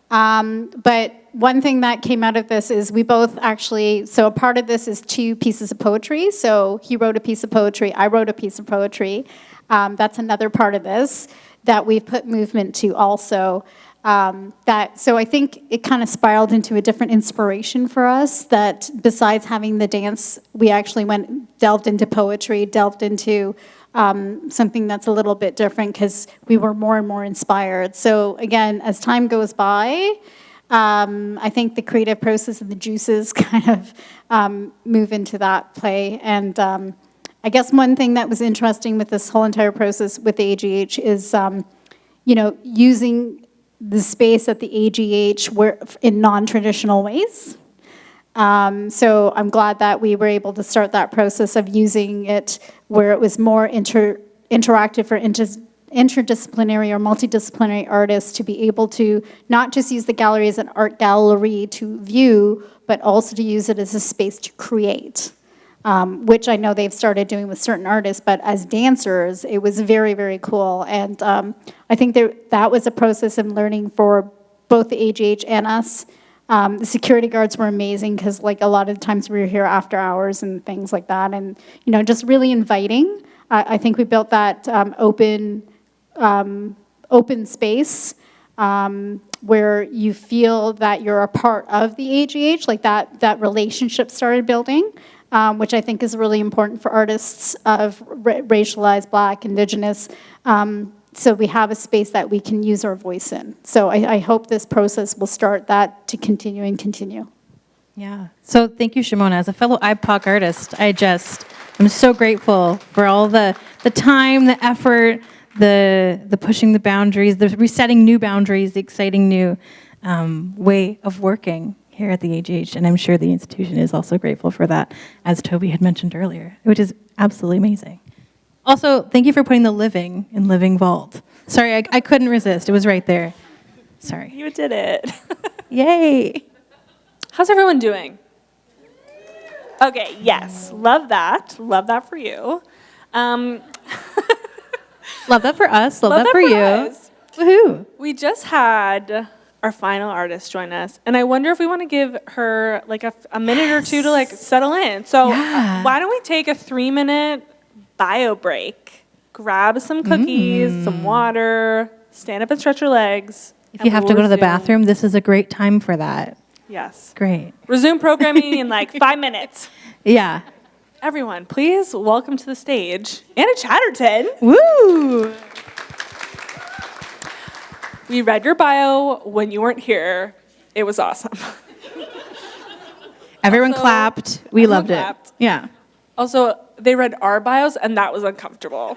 But one thing that came out of this is we both actually, so a part of this is 2 pieces of poetry. So he wrote a piece of poetry, I wrote a piece of poetry. That's another part of this that we've put movement to also. So I think it kind of spiraled into a different inspiration for us, that besides having the dance, we actually delved into poetry, delved into something that's a little bit different because we were more and more inspired. So again, as time goes by, I think the creative process and the juices kind of move into that play. And I guess one thing that was interesting with this whole entire process with the AGH is, using the space at the AGH in non-traditional ways. So I'm glad that we were able to start that process of using it where it was more interactive for interdisciplinary or multidisciplinary artists to be able to not just use the gallery as an art gallery to view, but also to use it as a space to create, which I know they've started doing with certain artists, but as dancers, it was very, very cool. And I think that was a process of learning for both the AGH and us. The security guards were amazing because, like, a lot of the times we were here after hours and things like that, and just really inviting. I think we built that open space where you feel that you're a part of the AGH, like that relationship started building, which I think is really important for artists of racialized, Black, Indigenous. So we have a space that we can use our voice in. So I hope this process will start that to continue and continue. Yeah. So thank you, Shimona. As a fellow IPOC artist, I'm so grateful for all the time, the effort, the pushing the boundaries, the resetting new boundaries, the exciting new way of working here at the AGH. And I'm sure the institution is also grateful for that, as Toby had mentioned earlier, which is absolutely amazing. Also, thank you for putting the living in Living Vault. Sorry, I couldn't resist. It was right there. Sorry. You did it. Yay. How's everyone doing? Okay, yes. Love that. Love that for you. Love that for us. Love that for you. Us. Woohoo. We just had our final artist join us, and I wonder if we want to give her like a minute or two to like settle in. So why don't we take a 3-minute bio break, grab some cookies, some water, stand up and stretch your legs. If you have to go to the bathroom, this is a great time for that. Yes. Great. Resume programming in like 5 minutes. Yeah. Everyone, please welcome to the stage Anna Chatterton. Woo! We read your bio when you weren't here. It was awesome. Everyone Also, clapped. We everyone loved clapped. it. Yeah. Also, they read our bios, and that was uncomfortable.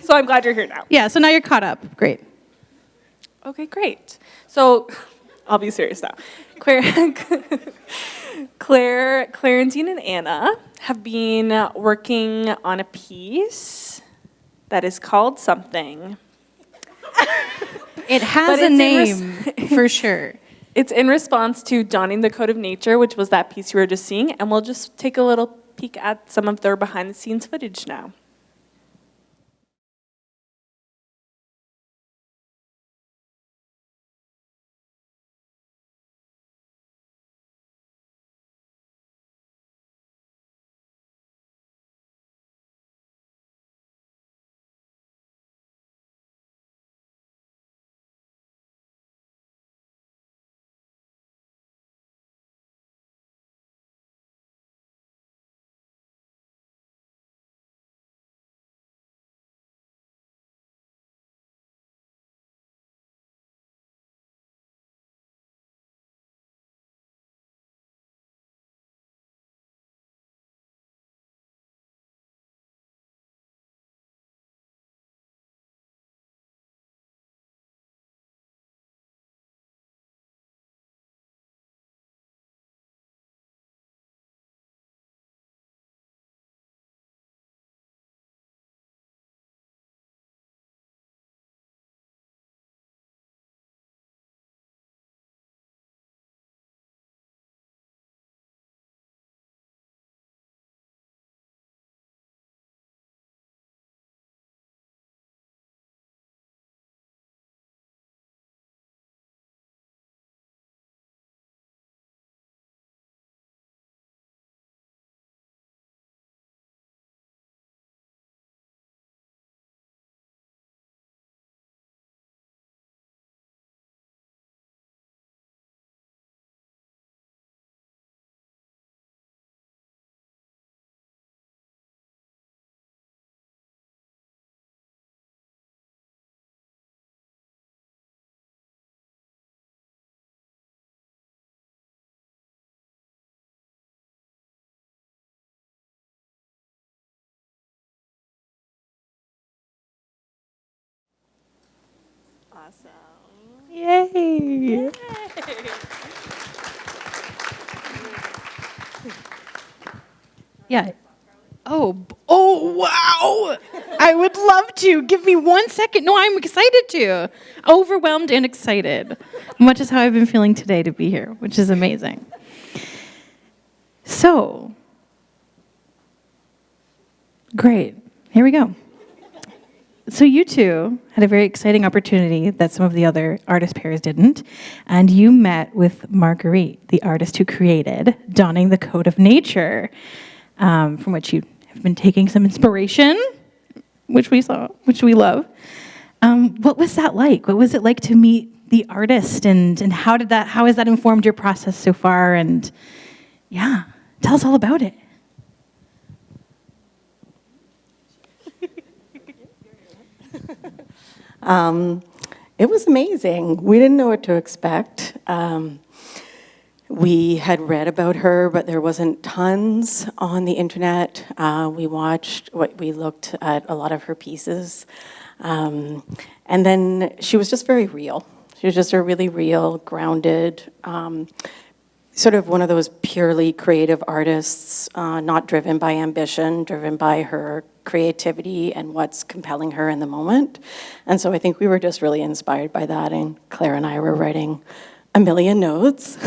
So I'm glad you're here now. Yeah, so now you're caught up. Great. Okay, great. So I'll be serious now. Clarentine and Anna have been working on a piece that is called something. It has a name, for sure. It's in response to Donning the Code of Nature, which was that piece you were just seeing, and we'll just take a little peek at some of their behind-the-scenes footage now. Awesome. Yay! Yeah. Oh, wow! I would love to. Give me 1 second. No, I'm excited to. Overwhelmed and excited. Much as how I've been feeling today to be here, which is amazing. So, great. Here we go. So you two had a very exciting opportunity that some of the other artist pairs didn't, and you met with Marguerite, the artist who created Donning the Code of Nature, from which you have been taking some inspiration, which we saw, which we love. What was that like? What was it like to meet the artist, and how has that informed your process so far? And yeah, tell us all about it. It was amazing. We didn't know what to expect. We had read about her, but there wasn't tons on the internet. We looked at a lot of her pieces. And then she was just very real. She was just a really real, grounded, sort of one of those purely creative artists, not driven by ambition, driven by her creativity and what's compelling her in the moment. And so I think we were just really inspired by that, and Claire and I were writing a million notes.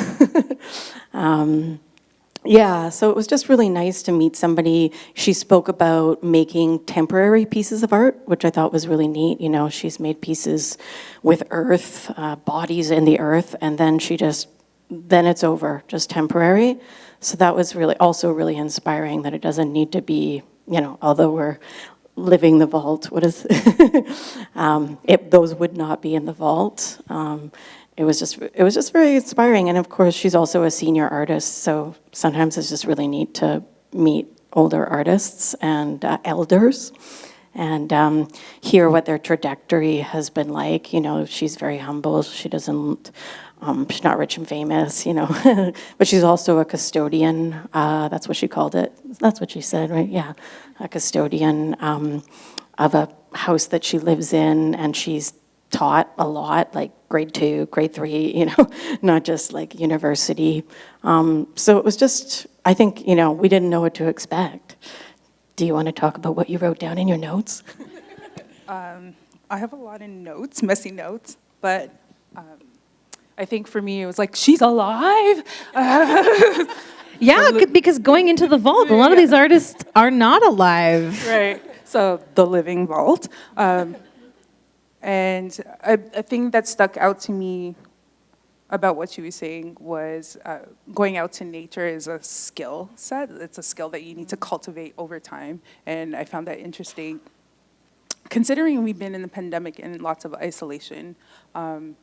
Yeah, so it was just really nice to meet somebody. She spoke about making temporary pieces of art, which I thought was really neat. You know, she's made pieces with earth, bodies in the earth, and then then it's over, just temporary. So that was also really inspiring, that it doesn't need to be, although we're living the vault, those would not be in the vault. It was just very inspiring. And of course, she's also a senior artist, so sometimes it's just really neat to meet older artists and elders and hear what their trajectory has been like. She's very humble. She doesn't, she's not rich and famous, but she's also a custodian. That's what she called it. That's what she said, right? Yeah, a custodian of a house that she lives in, and she's taught a lot, like grade 2, grade 3, not just like university. So it was just, I think, we didn't know what to expect. Do you want to talk about what you wrote down in your notes? I have a lot of notes, messy notes, but I think for me it was like, she's alive. Yeah, because going into the vault, a lot of these artists are not alive. Right, so the living vault. And a thing that stuck out to me about what she was saying was going out to nature is a skill set. It's a skill that you need to cultivate over time. And I found that interesting. Considering we've been in the pandemic and lots of isolation, that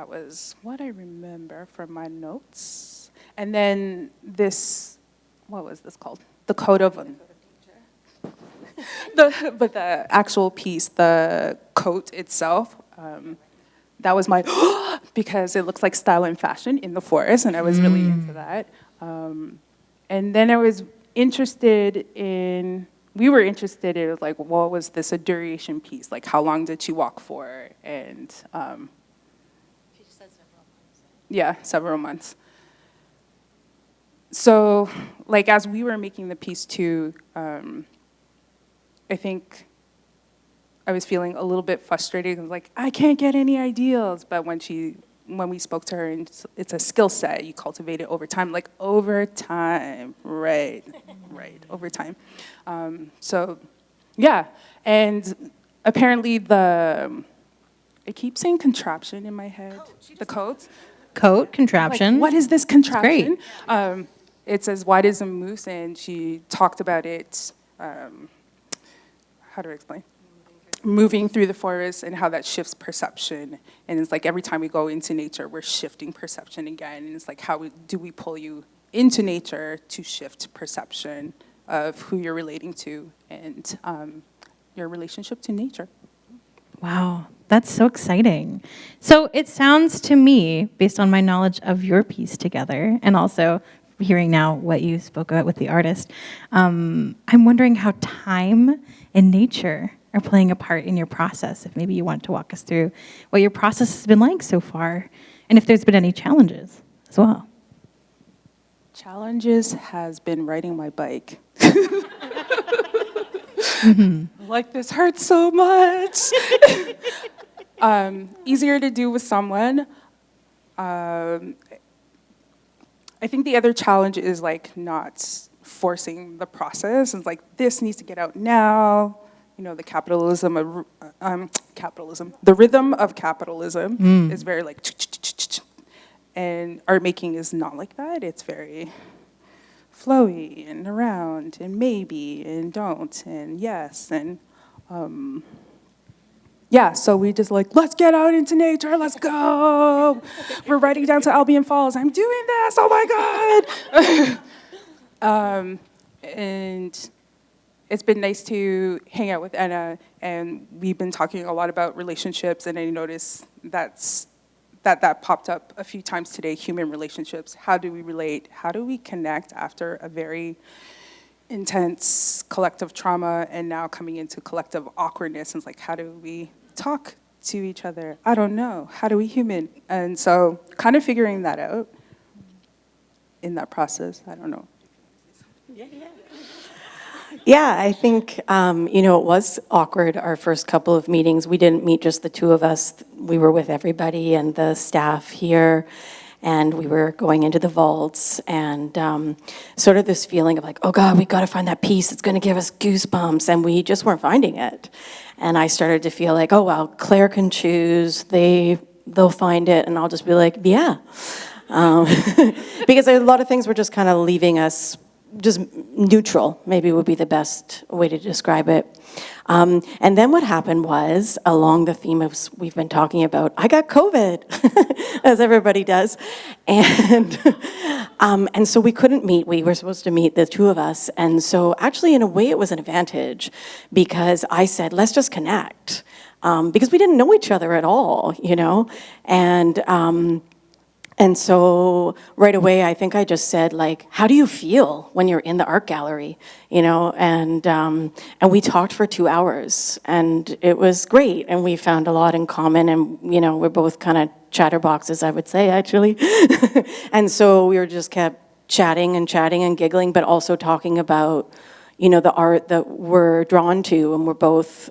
was what I remember from my notes. And then what was this called? The Code of But the actual piece, the coat itself, that was my, because it looks like style and fashion in the forest, and I was really into that. And then we were interested in, like, what was this a duration piece? Like, how long did she walk for? And She just said several months. yeah, several months. So, like, as we were making the piece too, I think I was feeling a little bit frustrated. Like, I can't get any ideals. But when we spoke to her, and it's a skill set, you cultivate it over time. Like, over time, right, over time. So, yeah. And apparently I keep saying contraption in my head. The coat. Coat, contraption. Like, what is this contraption? Great. It's as wide as a moose, and she talked about it. How do I explain? Moving through the forest and how that shifts perception. And it's like every time we go into nature, we're shifting perception again. And it's like, do we pull you into nature to shift perception of who you're relating to and your relationship to nature? Wow, that's so exciting. So it sounds to me, based on my knowledge of your piece together, and also hearing now what you spoke about with the artist, I'm wondering how time and nature are playing a part in your process. If maybe you want to walk us through what your process has been like so far, and if there's been any challenges as well. Challenges has been riding my bike. Like, this hurts so much. Easier to do with someone. I think the other challenge is like not forcing the process. It's like, this needs to get out now. You know, the capitalism, the rhythm of capitalism is very like, and art making is not like that. It's very flowy and around and maybe and don't and yes and yeah, so we just like, let's get out into nature, let's go. We're riding down to Albion Falls. I'm doing this, oh my God. And it's been nice to hang out with Anna, and we've been talking a lot about relationships, and I noticed that popped up a few times today, human relationships. How do we relate? How do we connect after a very intense collective trauma and now coming into collective awkwardness? And it's like, how do we talk to each other? I don't know. How do we human? And so kind of figuring that out in that process, I don't know. Yeah, I think, it was awkward our first couple of meetings. We didn't meet just the two of us. We were with everybody and the staff here, and we were going into the vaults, and sort of this feeling of like, oh God, we got to find that piece. It's going to give us goosebumps, and we just weren't finding it. And I started to feel like, oh, well, Claire can choose. They'll find it, and I'll just be like, yeah. Because a lot of things were just kind of leaving us just neutral, maybe would be the best way to describe it. And then what happened was, along the theme of we've been talking about, I got COVID, as everybody does. And so we couldn't meet. We were supposed to meet, the two of us. And so actually, in a way, it was an advantage, because I said, let's just connect. Because we didn't know each other at all, And so right away, I think I just said, like, how do you feel when you're in the art gallery, And we talked for 2 hours, and it was great, and we found a lot in common, and, we're both kind of chatterboxes, I would say, actually. And so we just kept chatting and giggling, but also talking about, the art that we're drawn to, and we're both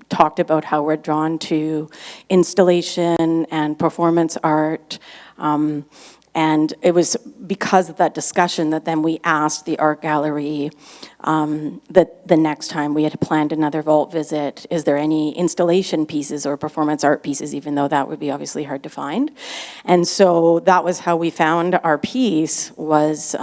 talked about how we're drawn to installation and performance art. And it was because of that discussion that then we asked the art gallery that the next time we had planned another vault visit, is there any installation pieces or performance art pieces, even though that would be obviously hard to find. And so that was how we found our piece, was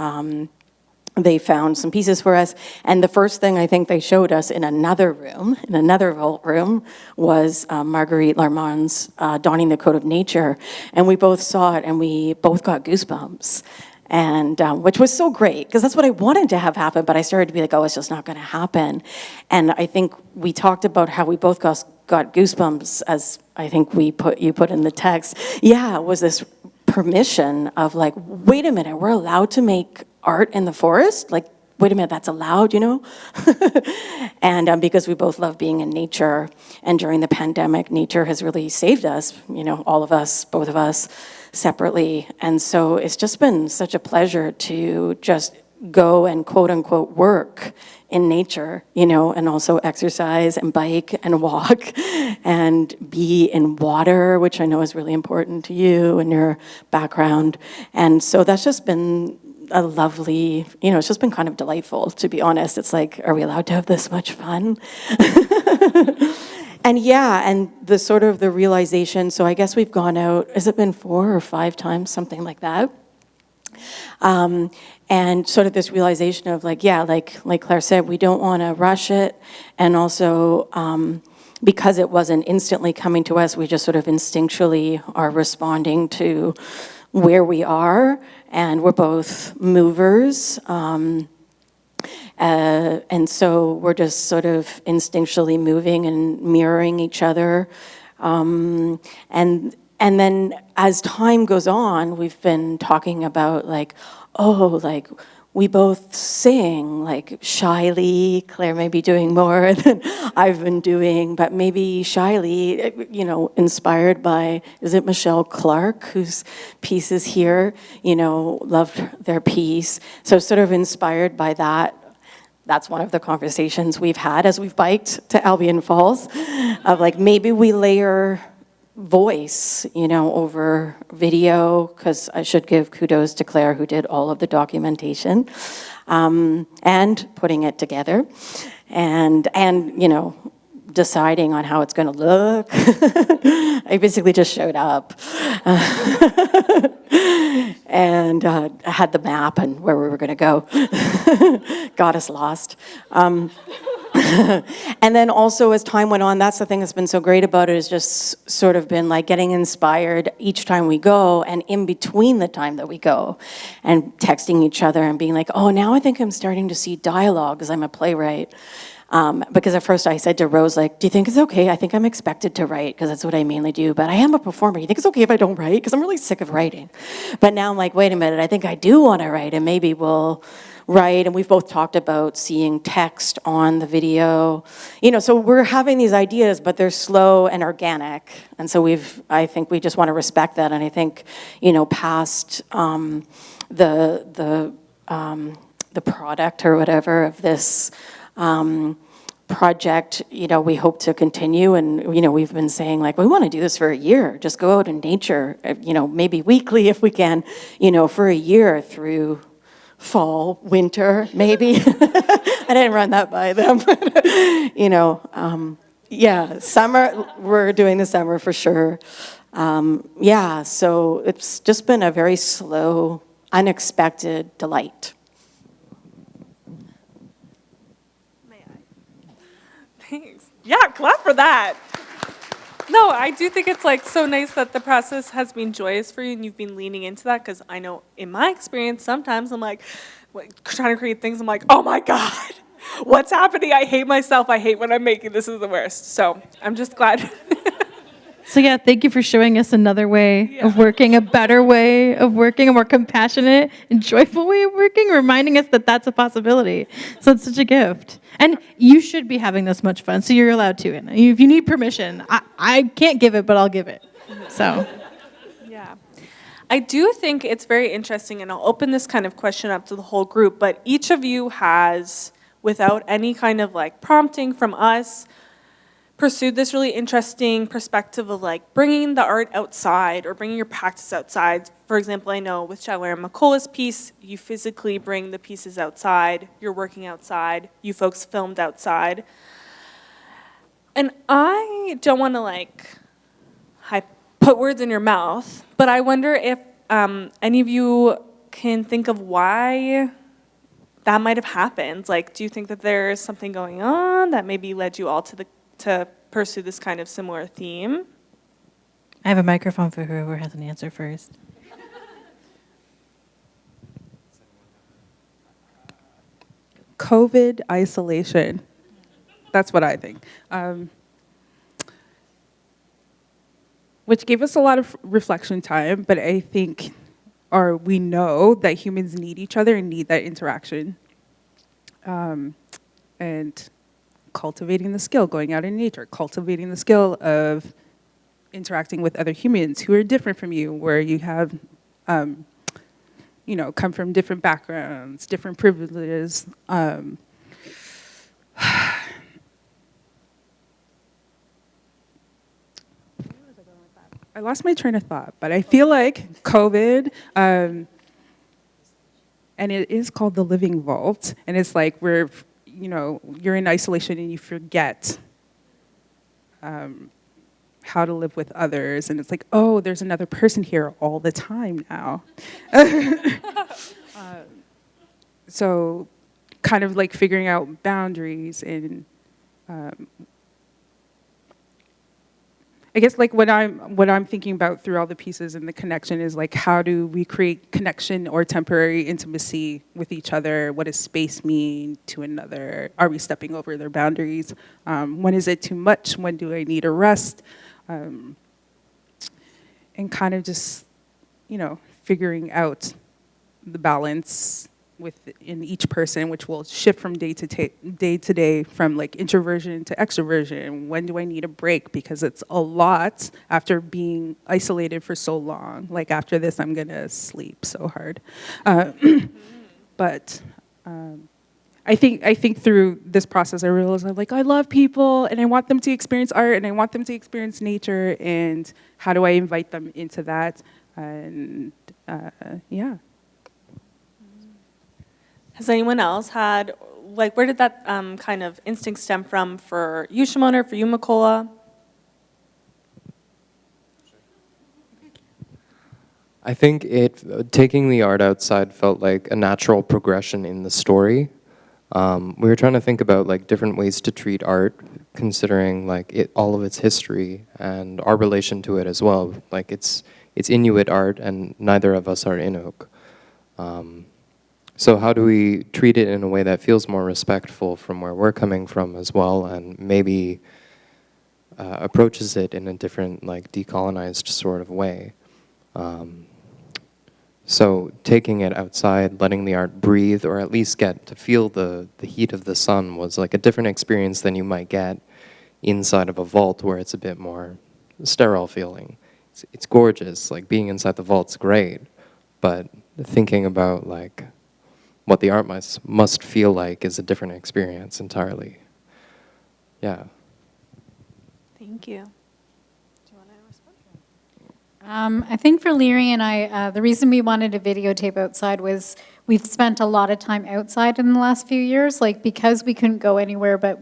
they found some pieces for us, and the first thing I think they showed us in another vault room, was Marguerite Larmand's Donning the Code of Nature, and we both saw it, and we both got goosebumps, and which was so great, because that's what I wanted to have happen, but I started to be like, oh, it's just not going to happen. And I think we talked about how we both got goosebumps, as I think you put in the text. Yeah, it was this permission of like, wait a minute, we're allowed to make art in the forest? Like, wait a minute, that's allowed, And because we both love being in nature, and during the pandemic, nature has really saved us, all of us, both of us, separately. And so it's just been such a pleasure to just go and quote unquote work in nature, and also exercise and bike and walk and be in water, which I know is really important to you and your background. And so that's just been a lovely, it's just been kind of delightful, to be honest. It's like, are we allowed to have this much fun? And the sort of the realization, so I guess we've gone out, has it been 4 or 5 times, something like that? And sort of this realization of like Claire said, we don't want to rush it. And also, because it wasn't instantly coming to us, we just sort of instinctually are responding to where we are, and we're both movers. And so we're just sort of instinctually moving and mirroring each other. And then as time goes on, we've been talking about like, we both sing, like shyly. Claire may be doing more than I've been doing, but maybe shyly, you know, inspired by, is it Michelle Clark, whose piece is here, you know, loved their piece. So sort of inspired by that. That's one of the conversations we've had as we've biked to Albion Falls, of like maybe we layer voice, you know, over video, because I should give kudos to Claire, who did all of the documentation and putting it together, and you know, deciding on how it's going to look. I basically just showed up and had the map and where we were going to go. Got us lost. And then also as time went on, that's the thing that's been so great about it, is just sort of been like getting inspired each time we go, and in between the time that we go, and texting each other and being like, oh, now I think I'm starting to see dialogue because I'm a playwright. Because at first I said to Rose, like, do you think it's okay? I think I'm expected to write because that's what I mainly do, but I am a performer. You think it's okay if I don't write? Because I'm really sick of writing. But now I'm like, wait a minute, I think I do want to write, and maybe we'll write. And we've both talked about seeing text on the video. You know, so we're having these ideas, but they're slow and organic. And so I think we just want to respect that. And I think, you know, past the product or whatever of this project, you know, we hope to continue. And, you know, we've been saying, like, we want to do this for a year. Just go out in nature, you know, maybe weekly if we can, you know, for a year through fall, winter, maybe. I didn't run that by them. You know, yeah, summer, we're doing the summer for sure. Yeah, so it's just been a very slow, unexpected delight. Thanks. Yeah, clap for that. No, I do think it's like so nice that the process has been joyous for you and you've been leaning into that, because I know in my experience, sometimes I'm like trying to create things, I'm like, oh my God, what's happening? I hate myself. I hate what I'm making. This is the worst. So I'm just glad. So yeah, thank you for showing us another way of working, a better way of working, a more compassionate and joyful way of working, reminding us that that's a possibility. So it's such a gift. And you should be having this much fun, so you're allowed to. And if you need permission, I can't give it, but I'll give it. So. Yeah. I do think it's very interesting, and I'll open this kind of question up to the whole group, but each of you has, without any kind of like prompting from us, pursued this really interesting perspective of like bringing the art outside or bringing your practice outside. For example, I know with Chandler and McCullough's piece, you physically bring the pieces outside, you're working outside, you folks filmed outside. And I don't want to like put words in your mouth, but I wonder if any of you can think of why that might have happened. Like, do you think that there's something going on that maybe led you all to pursue this kind of similar theme? I have a microphone for whoever has an answer first. COVID isolation. That's what I think. Which gave us a lot of reflection time, but I think, or we know that humans need each other and need that interaction. And cultivating the skill, going out in nature, cultivating the skill of interacting with other humans who are different from you, where you have, you know, come from different backgrounds, different privileges. I lost my train of thought, but I feel like COVID, and it is called the Living Vault, and it's like we're, you know, you're in isolation and you forget how to live with others, and it's like, oh, there's another person here all the time now. So kind of like figuring out boundaries and I guess like what I'm thinking about through all the pieces and the connection is like, how do we create connection or temporary intimacy with each other? What does space mean to another? Are we stepping over their boundaries? When is it too much? When do I need a rest? And kind of just, you know, figuring out the balance within each person, which will shift from day to day, from like introversion to extroversion. When do I need a break? Because it's a lot after being isolated for so long. Like after this, I'm gonna sleep so hard. But I think through this process, I realized I'm like, I love people and I want them to experience art and I want them to experience nature, and how do I invite them into that? And yeah. Has anyone else had, like, where did that kind of instinct stem from for you, Shimona, for you, Mikola? I think taking the art outside felt like a natural progression in the story. We were trying to think about like different ways to treat art, considering like all of its history and our relation to it as well. Like it's Inuit art, and neither of us are Inuk. So how do we treat it in a way that feels more respectful from where we're coming from as well, and maybe approaches it in a different, like, decolonized sort of way? So taking it outside, letting the art breathe, or at least get to feel the heat of the sun, was like a different experience than you might get inside of a vault, where it's a bit more sterile feeling. It's gorgeous, like being inside the vault's great, but thinking about like what the art must feel like is a different experience entirely. Yeah. Thank you. I think for Leary and I, the reason we wanted to videotape outside was we've spent a lot of time outside in the last few years, like because we couldn't go anywhere, but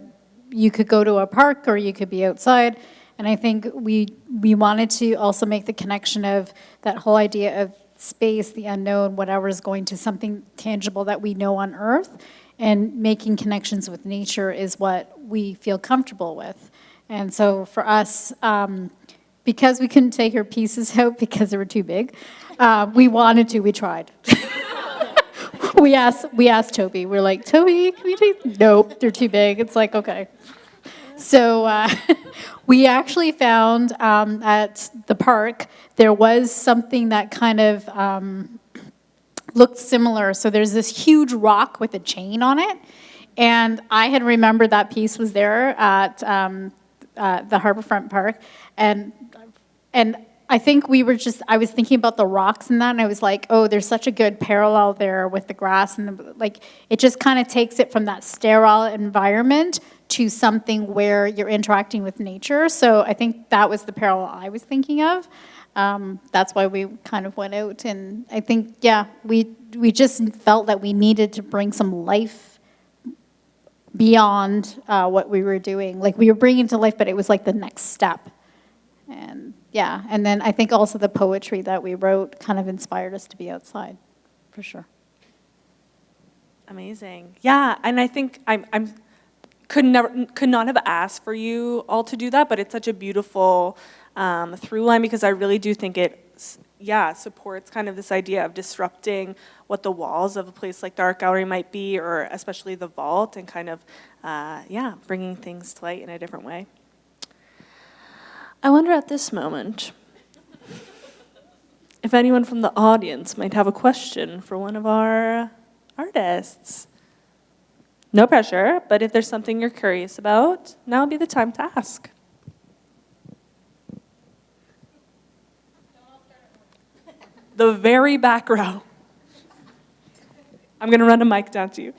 you could go to a park or you could be outside. And I think we wanted to also make the connection of that whole idea of space, the unknown, whatever is going to something tangible that we know on Earth, and making connections with nature is what we feel comfortable with. And so for us, because we couldn't take our pieces out because they were too big, we wanted to, we tried. we asked Toby, we're like, Toby, can we take, nope, they're too big. It's like, okay. So we actually found at the park, there was something that kind of looked similar. So there's this huge rock with a chain on it. And I had remembered that piece was there at the Harbourfront Park. And I think I was thinking about the rocks and that, and I was like, oh, there's such a good parallel there with the grass. And like, it just kind of takes it from that sterile environment to something where you're interacting with nature. So I think that was the parallel I was thinking of. That's why we kind of went out. And I think, yeah, we just felt that we needed to bring some life beyond what we were doing. Like we were bringing to life, but it was like the next step. And yeah, and then I think also the poetry that we wrote kind of inspired us to be outside, for sure. Amazing. Yeah, and I think I could not have asked for you all to do that, but it's such a beautiful through line, because I really do think it supports kind of this idea of disrupting what the walls of a place like the art gallery might be, or especially the vault, and kind of bringing things to light in a different way. I wonder at this moment if anyone from the audience might have a question for one of our artists. No pressure, but if there's something you're curious about, now would be the time to ask. The very back row. I'm going to run a mic down to you.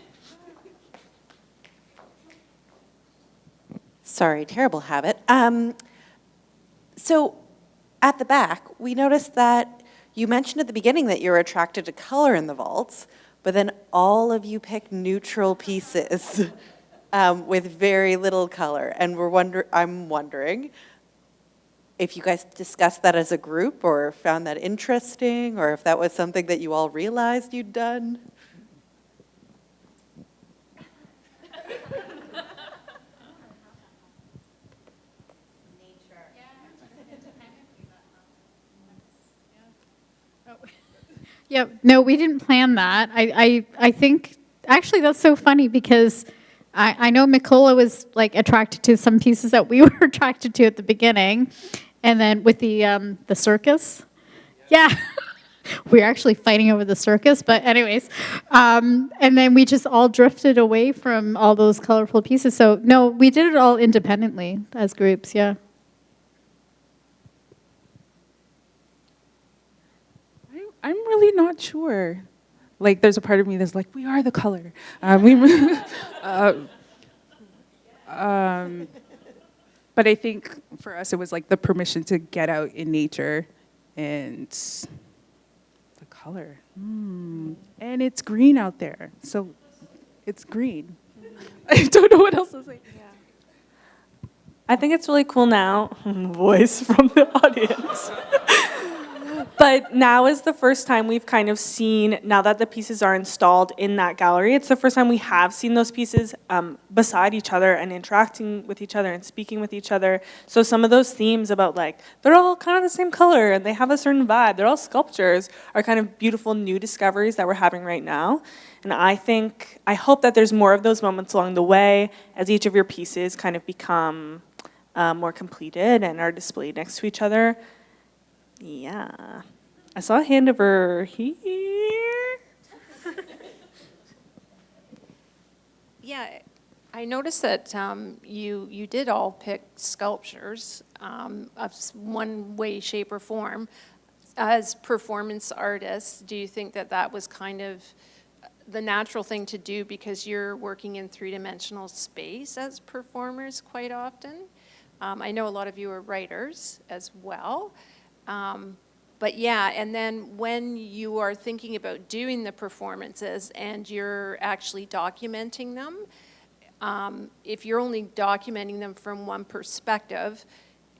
Sorry, terrible habit. So at the back, we noticed that you mentioned at the beginning that you were attracted to color in the vaults, but then all of you picked neutral pieces with very little color. And I'm wondering if you guys discussed that as a group or found that interesting, or if that was something that you all realized you'd done. Yeah, no, we didn't plan that. I think, actually that's so funny because I know Mikola was like attracted to some pieces that we were attracted to at the beginning. And then with the circus. Yeah. we're actually fighting over the circus, but anyways. And then we just all drifted away from all those colorful pieces. So no, we did it all independently as groups, yeah. I'm really not sure. Like, there's a part of me that's like, we are the color. But I think for us, it was like the permission to get out in nature and the color. And it's green out there, so it's green. I don't know what else to say. I think it's really cool now, voice from the audience. But now is the first time we've kind of seen, now that the pieces are installed in that gallery, it's the first time we have seen those pieces beside each other and interacting with each other and speaking with each other. So some of those themes about like, they're all kind of the same color and they have a certain vibe, they're all sculptures, are kind of beautiful new discoveries that we're having right now. And I hope that there's more of those moments along the way as each of your pieces kind of become more completed and are displayed next to each other. Yeah. I saw a hand over here. Yeah, I noticed that you did all pick sculptures of one way, shape, or form. As performance artists, do you think that that was kind of the natural thing to do because you're working in three-dimensional space as performers quite often? I know a lot of you are writers as well. But yeah, and then when you are thinking about doing the performances and you're actually documenting them, if you're only documenting them from one perspective,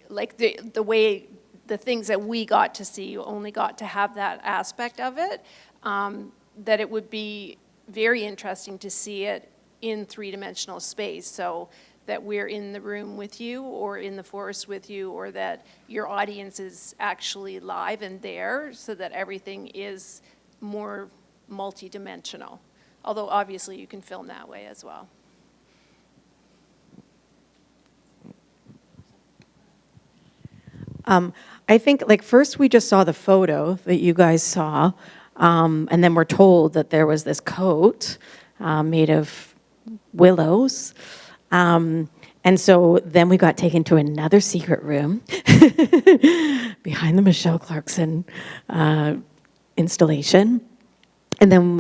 like the way the things that we got to see, you only got to have that aspect of it, that it would be very interesting to see it in three-dimensional space. So that we're in the room with you or in the forest with you, or that your audience is actually live and there, so that everything is more multi-dimensional. Although obviously you can film that way as well. I think, like, first we just saw the photo that you guys saw, and then we're told that there was this coat made of willows. And so then we got taken to another secret room behind the Michelle Clarkson installation. And then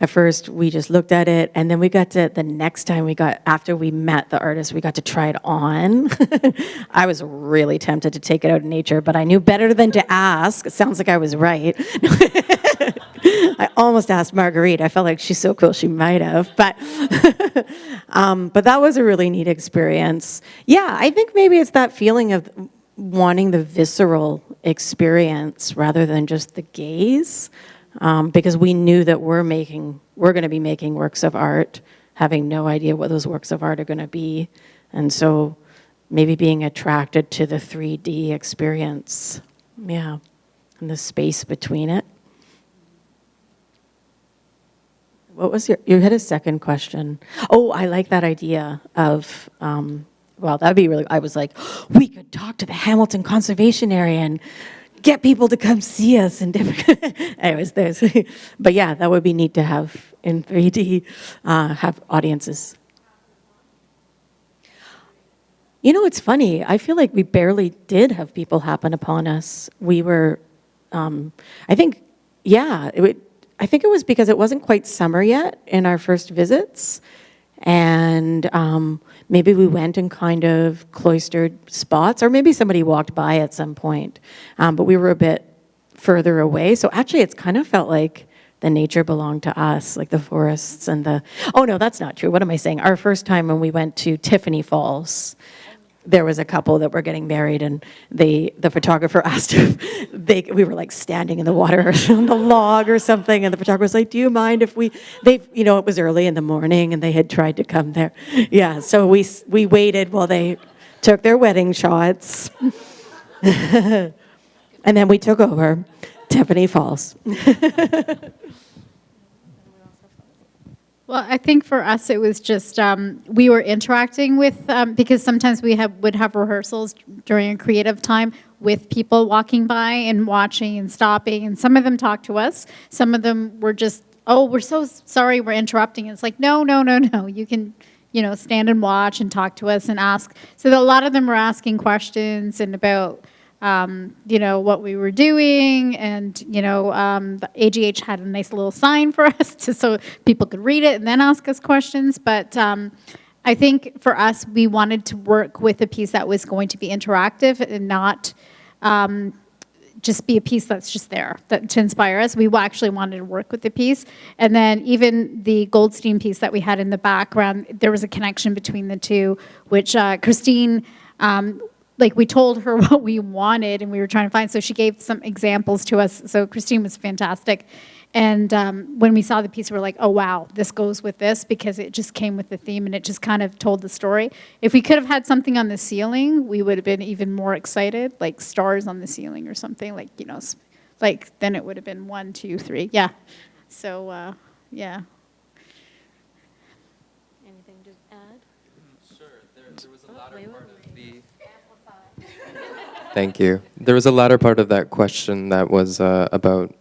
at first we just looked at it, and then we got to, the next time after we met the artist, we got to try it on. I was really tempted to take it out in nature, but I knew better than to ask. It sounds like I was right. I almost asked Marguerite. I felt like she's so cool, she might have. But that was a really neat experience. Yeah, I think maybe it's that feeling of wanting the visceral experience rather than just the gaze. Because we knew that we're going to be making works of art, having no idea what those works of art are going to be. And so maybe being attracted to the 3D experience. Yeah, and the space between it. What was you had a second question. Oh, I like that idea of, well, that'd be really, I was like, we could talk to the Hamilton Conservation Area and get people to come see us. And anyways, but yeah, that would be neat to have in 3D, have audiences. You know, it's funny. I feel like we barely did have people happen upon us. We were, I think, yeah, I think it was because it wasn't quite summer yet in our first visits. And maybe we went in kind of cloistered spots, or maybe somebody walked by at some point. But we were a bit further away. So actually, it's kind of felt like the nature belonged to us, like the forests and oh no, that's not true. What am I saying? Our first time when we went to Tiffany Falls, there was a couple that were getting married, and the photographer asked if we were like standing in the water on the log or something, and the photographer was like, do you mind if it was early in the morning and they had tried to come there. Yeah, so we waited while they took their wedding shots. And then we took over Tiffany Falls. Well, I think for us it was just we were interacting with because sometimes we would have rehearsals during a creative time with people walking by and watching and stopping. And some of them talked to us. Some of them were just, oh, we're so sorry we're interrupting. And it's like, no, no, no, no. You can, stand and watch and talk to us and ask. So a lot of them were asking questions and about, what we were doing. And, the AGH had a nice little sign for us so people could read it and then ask us questions. But I think for us, we wanted to work with a piece that was going to be interactive and not just be a piece that's just there to inspire us. We actually wanted to work with the piece. And then even the Goldstein piece that we had in the background, there was a connection between the two, which Christine, we told her what we wanted and we were trying to find, so she gave some examples to us. So Christine was fantastic. And when we saw the piece, we were like, oh, wow, this goes with this, because it just came with the theme and it just kind of told the story. If we could have had something on the ceiling, we would have been even more excited, like stars on the ceiling or something, then it would have been 1, 2, 3. Yeah. So, yeah. Anything to add? Sure. There was a latter part of the... Thank you. There was a latter part of that question that was about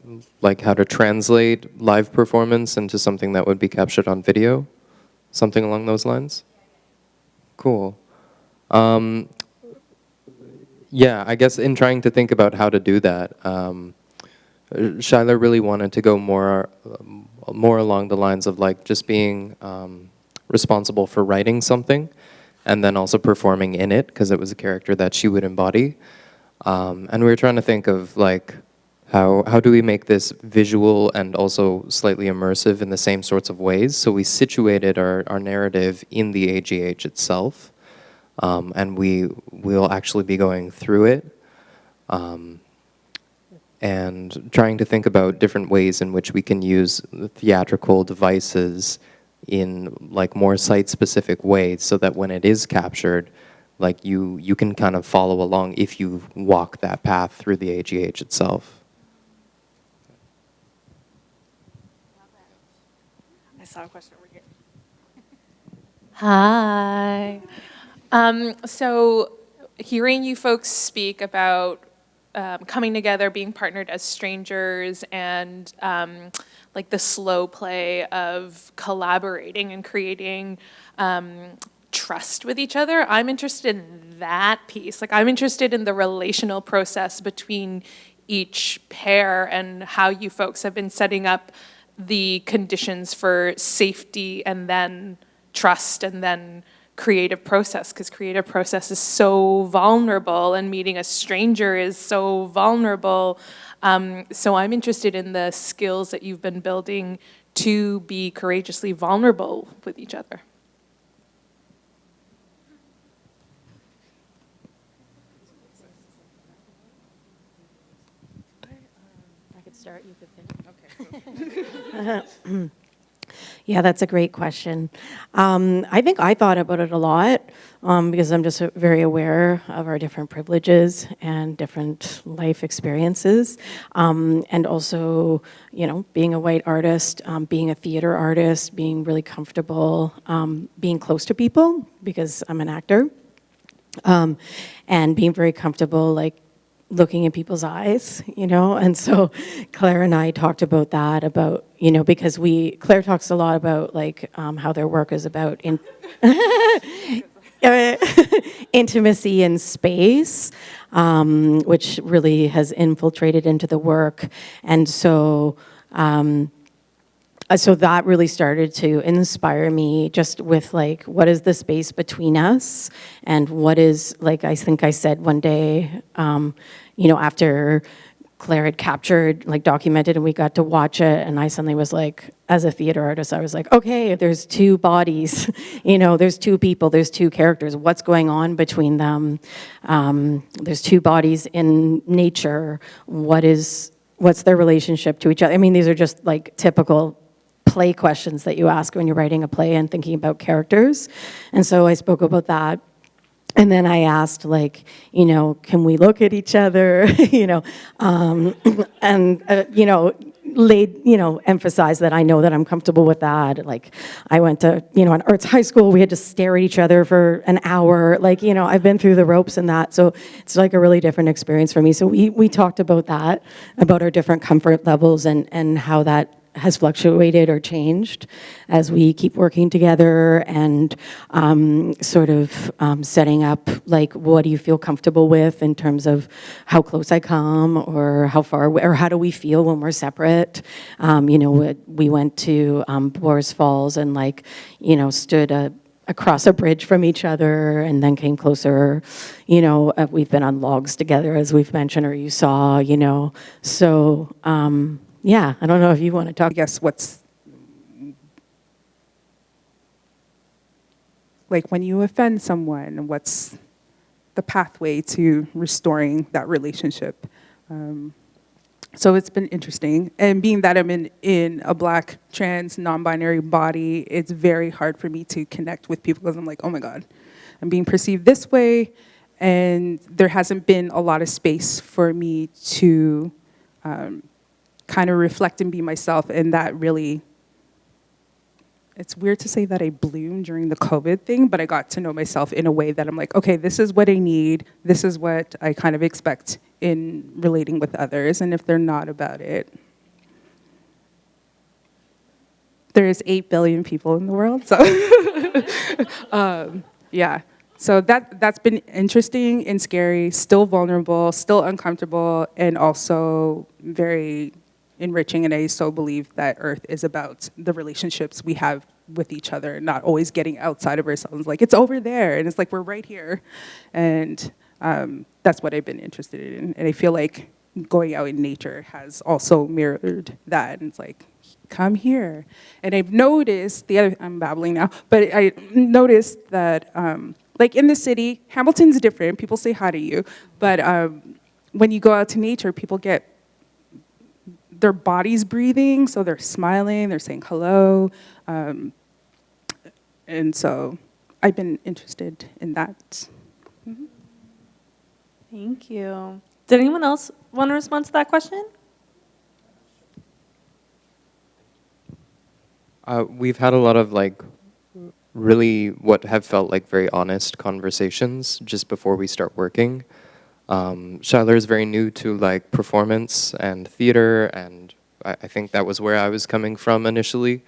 how to translate live performance into something that would be captured on video, something along those lines. Cool. Yeah, I guess in trying to think about how to do that, Shyla really wanted to go more along the lines of just being responsible for writing something, and then also performing in it, because it was a character that she would embody. And we were trying to think of how do we make this visual and also slightly immersive in the same sorts of ways. So we situated our narrative in the AGH itself, and we'll actually be going through it, and trying to think about different ways in which we can use theatrical devices in more site-specific ways, so that when it is captured, you can kind of follow along if you walk that path through the AGH itself. I saw a question over here. Hi. So hearing you folks speak about coming together, being partnered as strangers, and the slow play of collaborating and creating trust with each other, I'm interested in that piece. I'm interested in the relational process between each pair and how you folks have been setting up the conditions for safety and then trust and then creative process, because creative process is so vulnerable and meeting a stranger is so vulnerable. So I'm interested in the skills that you've been building to be courageously vulnerable with each other. I could start, you could finish. Okay. Yeah, that's a great question. I think I thought about it a lot because I'm just very aware of our different privileges and different life experiences. And also, being a white artist, being a theater artist, being really comfortable, being close to people because I'm an actor, and being very comfortable, looking in people's eyes, and so Claire and I talked about that, because Claire talks a lot about how their work is about intimacy and space, which really has infiltrated into the work, and so that really started to inspire me, just with what is the space between us, and what is, I think I said one day, after Claire had captured, documented, and we got to watch it, and I suddenly was as a theater artist, I was okay, there's two bodies, there's two people, there's two characters, what's going on between them? There's two bodies in nature, what's their relationship to each other? I mean, these are just typical play questions that you ask when you're writing a play and thinking about characters. And so I spoke about that. And then I asked, can we look at each other? And, emphasized that I know that I'm comfortable with that. Like, I went to, an arts high school, we had to stare at each other for an hour. Like, I've been through the ropes and that, so it's like a really different experience for me. So we talked about that, about our different comfort levels and how that has fluctuated or changed as we keep working together and setting up, like, what do you feel comfortable with in terms of how close I come or how far, or how do we feel when we're separate? We went to Boars Falls and stood across a bridge from each other and then came closer. We've been on logs together, as we've mentioned, or you saw, so yeah, I don't know if you want to talk. I guess what's like when you offend someone, what's the pathway to restoring that relationship? So it's been interesting. And being that I'm in a Black, trans, non-binary body, it's very hard for me to connect with people because I'm like, oh my God, I'm being perceived this way. And there hasn't been a lot of space for me to kind of reflect and be myself, and that really, it's weird to say that I bloomed during the COVID thing, but I got to know myself in a way that I'm like, okay, this is what I need, this is what I kind of expect in relating with others, and if they're not about it. There's 8 billion people in the world, so yeah. So that's been interesting and scary, still vulnerable, still uncomfortable, and also very enriching. And I so believe that Earth is about the relationships we have with each other, not always getting outside of ourselves. Like, it's over there, and it's like, we're right here. And that's what I've been interested in. And I feel like going out in nature has also mirrored that. And it's like, come here. And I've noticed, I'm babbling now, but I noticed that, like in the city, Hamilton's different, people say hi to you, but when you go out to nature, people get their bodies breathing, so they're smiling, they're saying hello, and so I've been interested in that. Mm-hmm. Thank you. Did anyone else want to respond to that question? We've had a lot of really what have felt like very honest conversations just before we start working. Shyler is very new to performance and theater, and I think that was where I was coming from initially,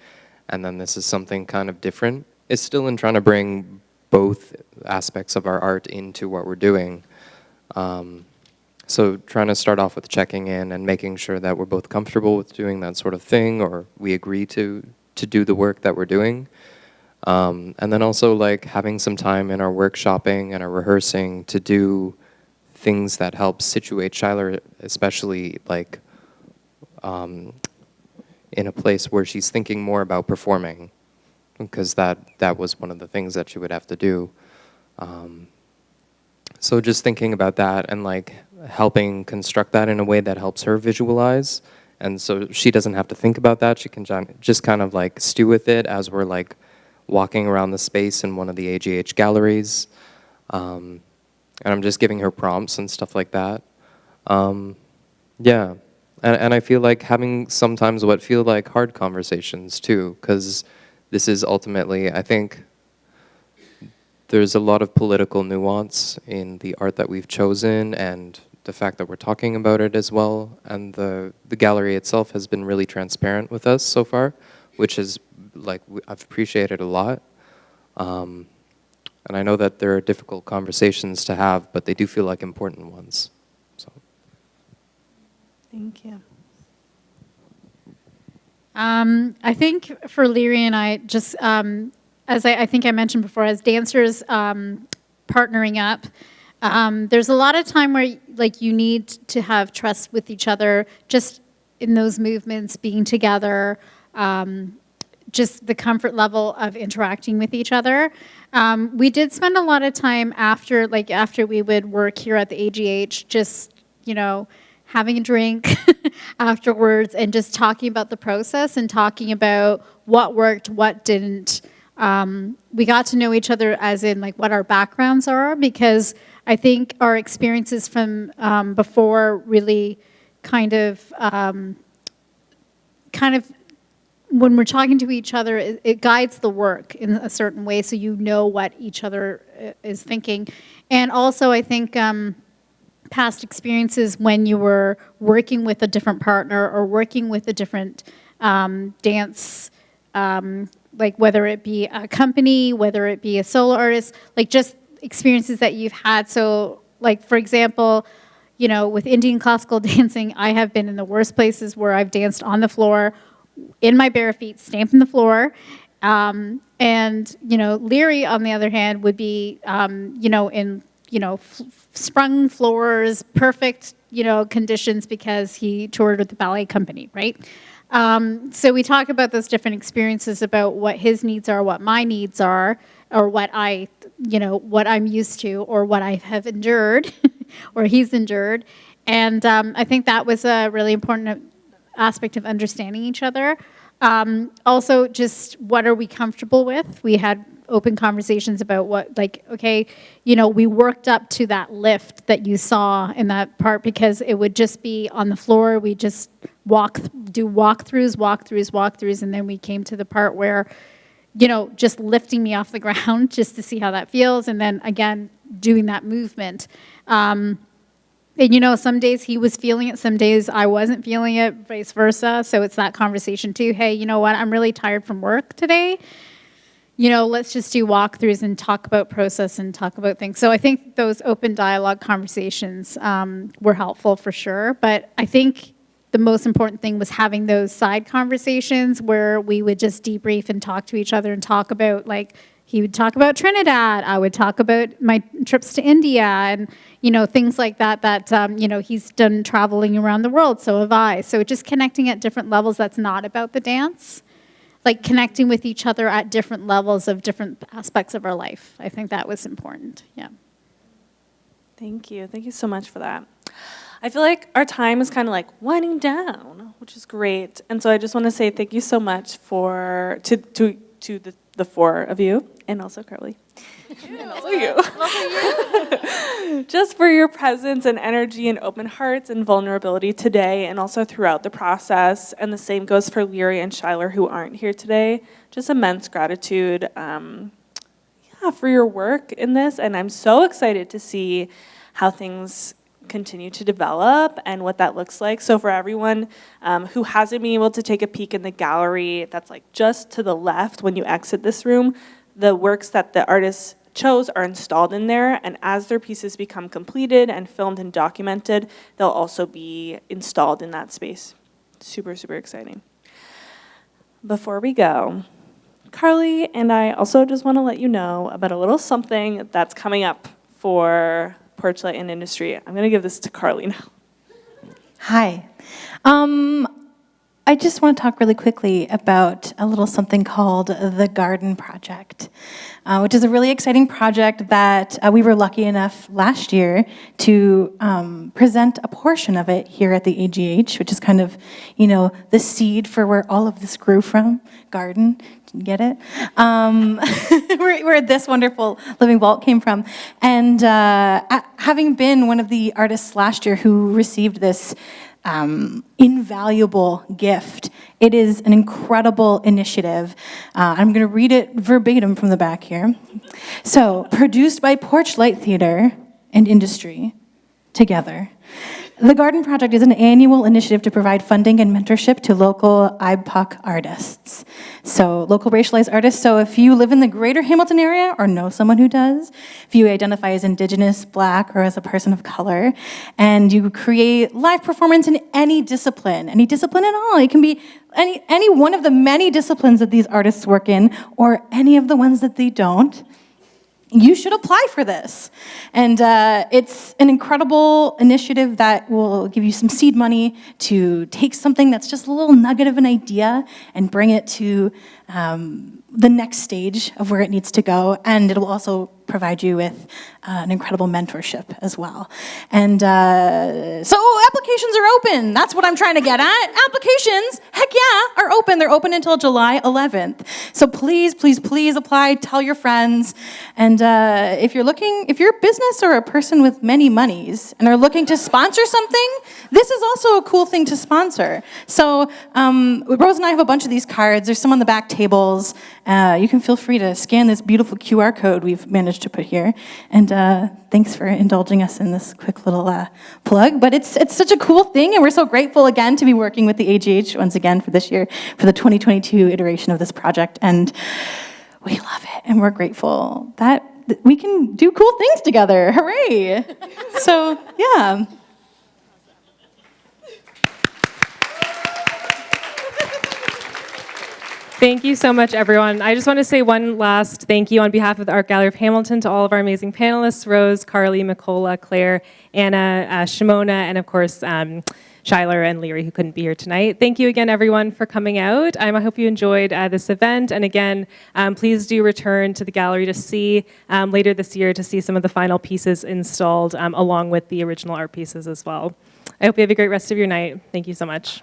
and then this is something kind of different. It's still in trying to bring both aspects of our art into what we're doing. So trying to start off with checking in and making sure that we're both comfortable with doing that sort of thing, or we agree to do the work that we're doing. And then also having some time in our workshopping and our rehearsing to do things that help situate Shyler, especially in a place where she's thinking more about performing, because that was one of the things that she would have to do. So just thinking about that and helping construct that in a way that helps her visualize, and so she doesn't have to think about that. She can just kind of stew with it as we're walking around the space in one of the AGH galleries. And I'm just giving her prompts and stuff like that. Yeah, and I feel like having sometimes what feel like hard conversations too, because this is ultimately, I think, there's a lot of political nuance in the art that we've chosen, and the fact that we're talking about it as well. And the gallery itself has been really transparent with us so far, which is I've appreciated a lot. And I know that there are difficult conversations to have, but they do feel like important ones. So. Thank you. I think for Leary and I, just as I think I mentioned before, as dancers partnering up, there's a lot of time where you need to have trust with each other, just in those movements, being together, just the comfort level of interacting with each other. We did spend a lot of time after we would work here at the AGH, just, having a drink afterwards and just talking about the process and talking about what worked, what didn't. We got to know each other as in what our backgrounds are, because I think our experiences from before really kind of kind of, when we're talking to each other, it guides the work in a certain way, so you know what each other is thinking. And also, I think past experiences when you were working with a different partner or working with a different dance, like whether it be a company, whether it be a solo artist, like just experiences that you've had. So, like, for example, you know, with Indian classical dancing, I have been in the worst places where I've danced on the floor, in my bare feet, stamping the floor. And, you know, Leary, on the other hand, would be, you know, in, you know, sprung floors, perfect, you know, conditions because he toured with the ballet company, right? So we talk about those different experiences about what his needs are, what my needs are, or what I, you know, what I'm used to, or what I have endured, or he's endured. And I think that was a really important aspect of understanding each other. Also, just what are we comfortable with? We had open conversations about what, like, okay, you know, we worked up to that lift that you saw in that part because it would just be on the floor. We just do walkthroughs, and then we came to the part where, you know, just lifting me off the ground just to see how that feels, and then again doing that movement. And, you know, some days he was feeling it, some days I wasn't feeling it, vice versa. So it's that conversation too. Hey, you know what? I'm really tired from work today. You know, let's just do walkthroughs and talk about process and talk about things. So I think those open dialogue conversations were helpful for sure. But I think the most important thing was having those side conversations where we would just debrief and talk to each other and talk about, like, he would talk about Trinidad, I would talk about my trips to India, and, you know, things like that, you know, he's done traveling around the world, so have I. So just connecting at different levels that's not about the dance, like connecting with each other at different levels of different aspects of our life. I think that was important, yeah. Thank you. Thank you so much for that. I feel like our time is kind of like winding down, which is great. And so I just want to say thank you so much to the four of you, and also Carly. And also you. Just for your presence and energy and open hearts and vulnerability today and also throughout the process. And the same goes for Leary and Shyler, who aren't here today. Just immense gratitude for your work in this. And I'm so excited to see how things continue to develop and what that looks like. So for everyone who hasn't been able to take a peek in the gallery, that's like just to the left when you exit this room, the works that the artists chose are installed in there, and as their pieces become completed and filmed and documented, they'll also be installed in that space. Super, super exciting. Before we go, Carly and I also just want to let you know about a little something that's coming up for Porchlight and Industry. I'm going to give this to Carly now. Hi. I just want to talk really quickly about a little something called the Garden Project, which is a really exciting project that we were lucky enough last year to present a portion of it here at the AGH, which is kind of, you know, the seed for where all of this grew from, garden. Get it? Where this wonderful living vault came from. And having been one of the artists last year who received this invaluable gift, it is an incredible initiative. I'm going to read it verbatim from the back here. So, produced by Porchlight Theater and Industry together. The Garden Project is an annual initiative to provide funding and mentorship to local IBPOC artists. So local racialized artists. So if you live in the greater Hamilton area or know someone who does, if you identify as Indigenous, Black, or as a person of color, and you create live performance in any discipline at all. It can be any one of the many disciplines that these artists work in, or any of the ones that they don't. You should apply for this. And it's an incredible initiative that will give you some seed money to take something that's just a little nugget of an idea and bring it to the next stage of where it needs to go. And it'll also provide you with an incredible mentorship as well. And so applications are open. That's what I'm trying to get at. Applications, heck yeah, are open. They're open until July 11th. So please, please, please apply. Tell your friends. And if you're a business or a person with many monies and are looking to sponsor something, this is also a cool thing to sponsor. So Rose and I have a bunch of these cards. There's some on the back tables. You can feel free to scan this beautiful QR code we've managed to put here. And thanks for indulging us in this quick little plug. But it's such a cool thing, and we're so grateful again to be working with the AGH once again for this year, for the 2022 iteration of this project. And we love it, and we're grateful that we can do cool things together. Hooray! So, yeah. Thank you so much, everyone. I just want to say one last thank you on behalf of the Art Gallery of Hamilton to all of our amazing panelists, Rose, Carly, Mikola, Claire, Anna, Shimona, and of course, Shyler and Leary, who couldn't be here tonight. Thank you again, everyone, for coming out. I hope you enjoyed this event. And again, please do return to the gallery to see later this year to see some of the final pieces installed along with the original art pieces as well. I hope you have a great rest of your night. Thank you so much.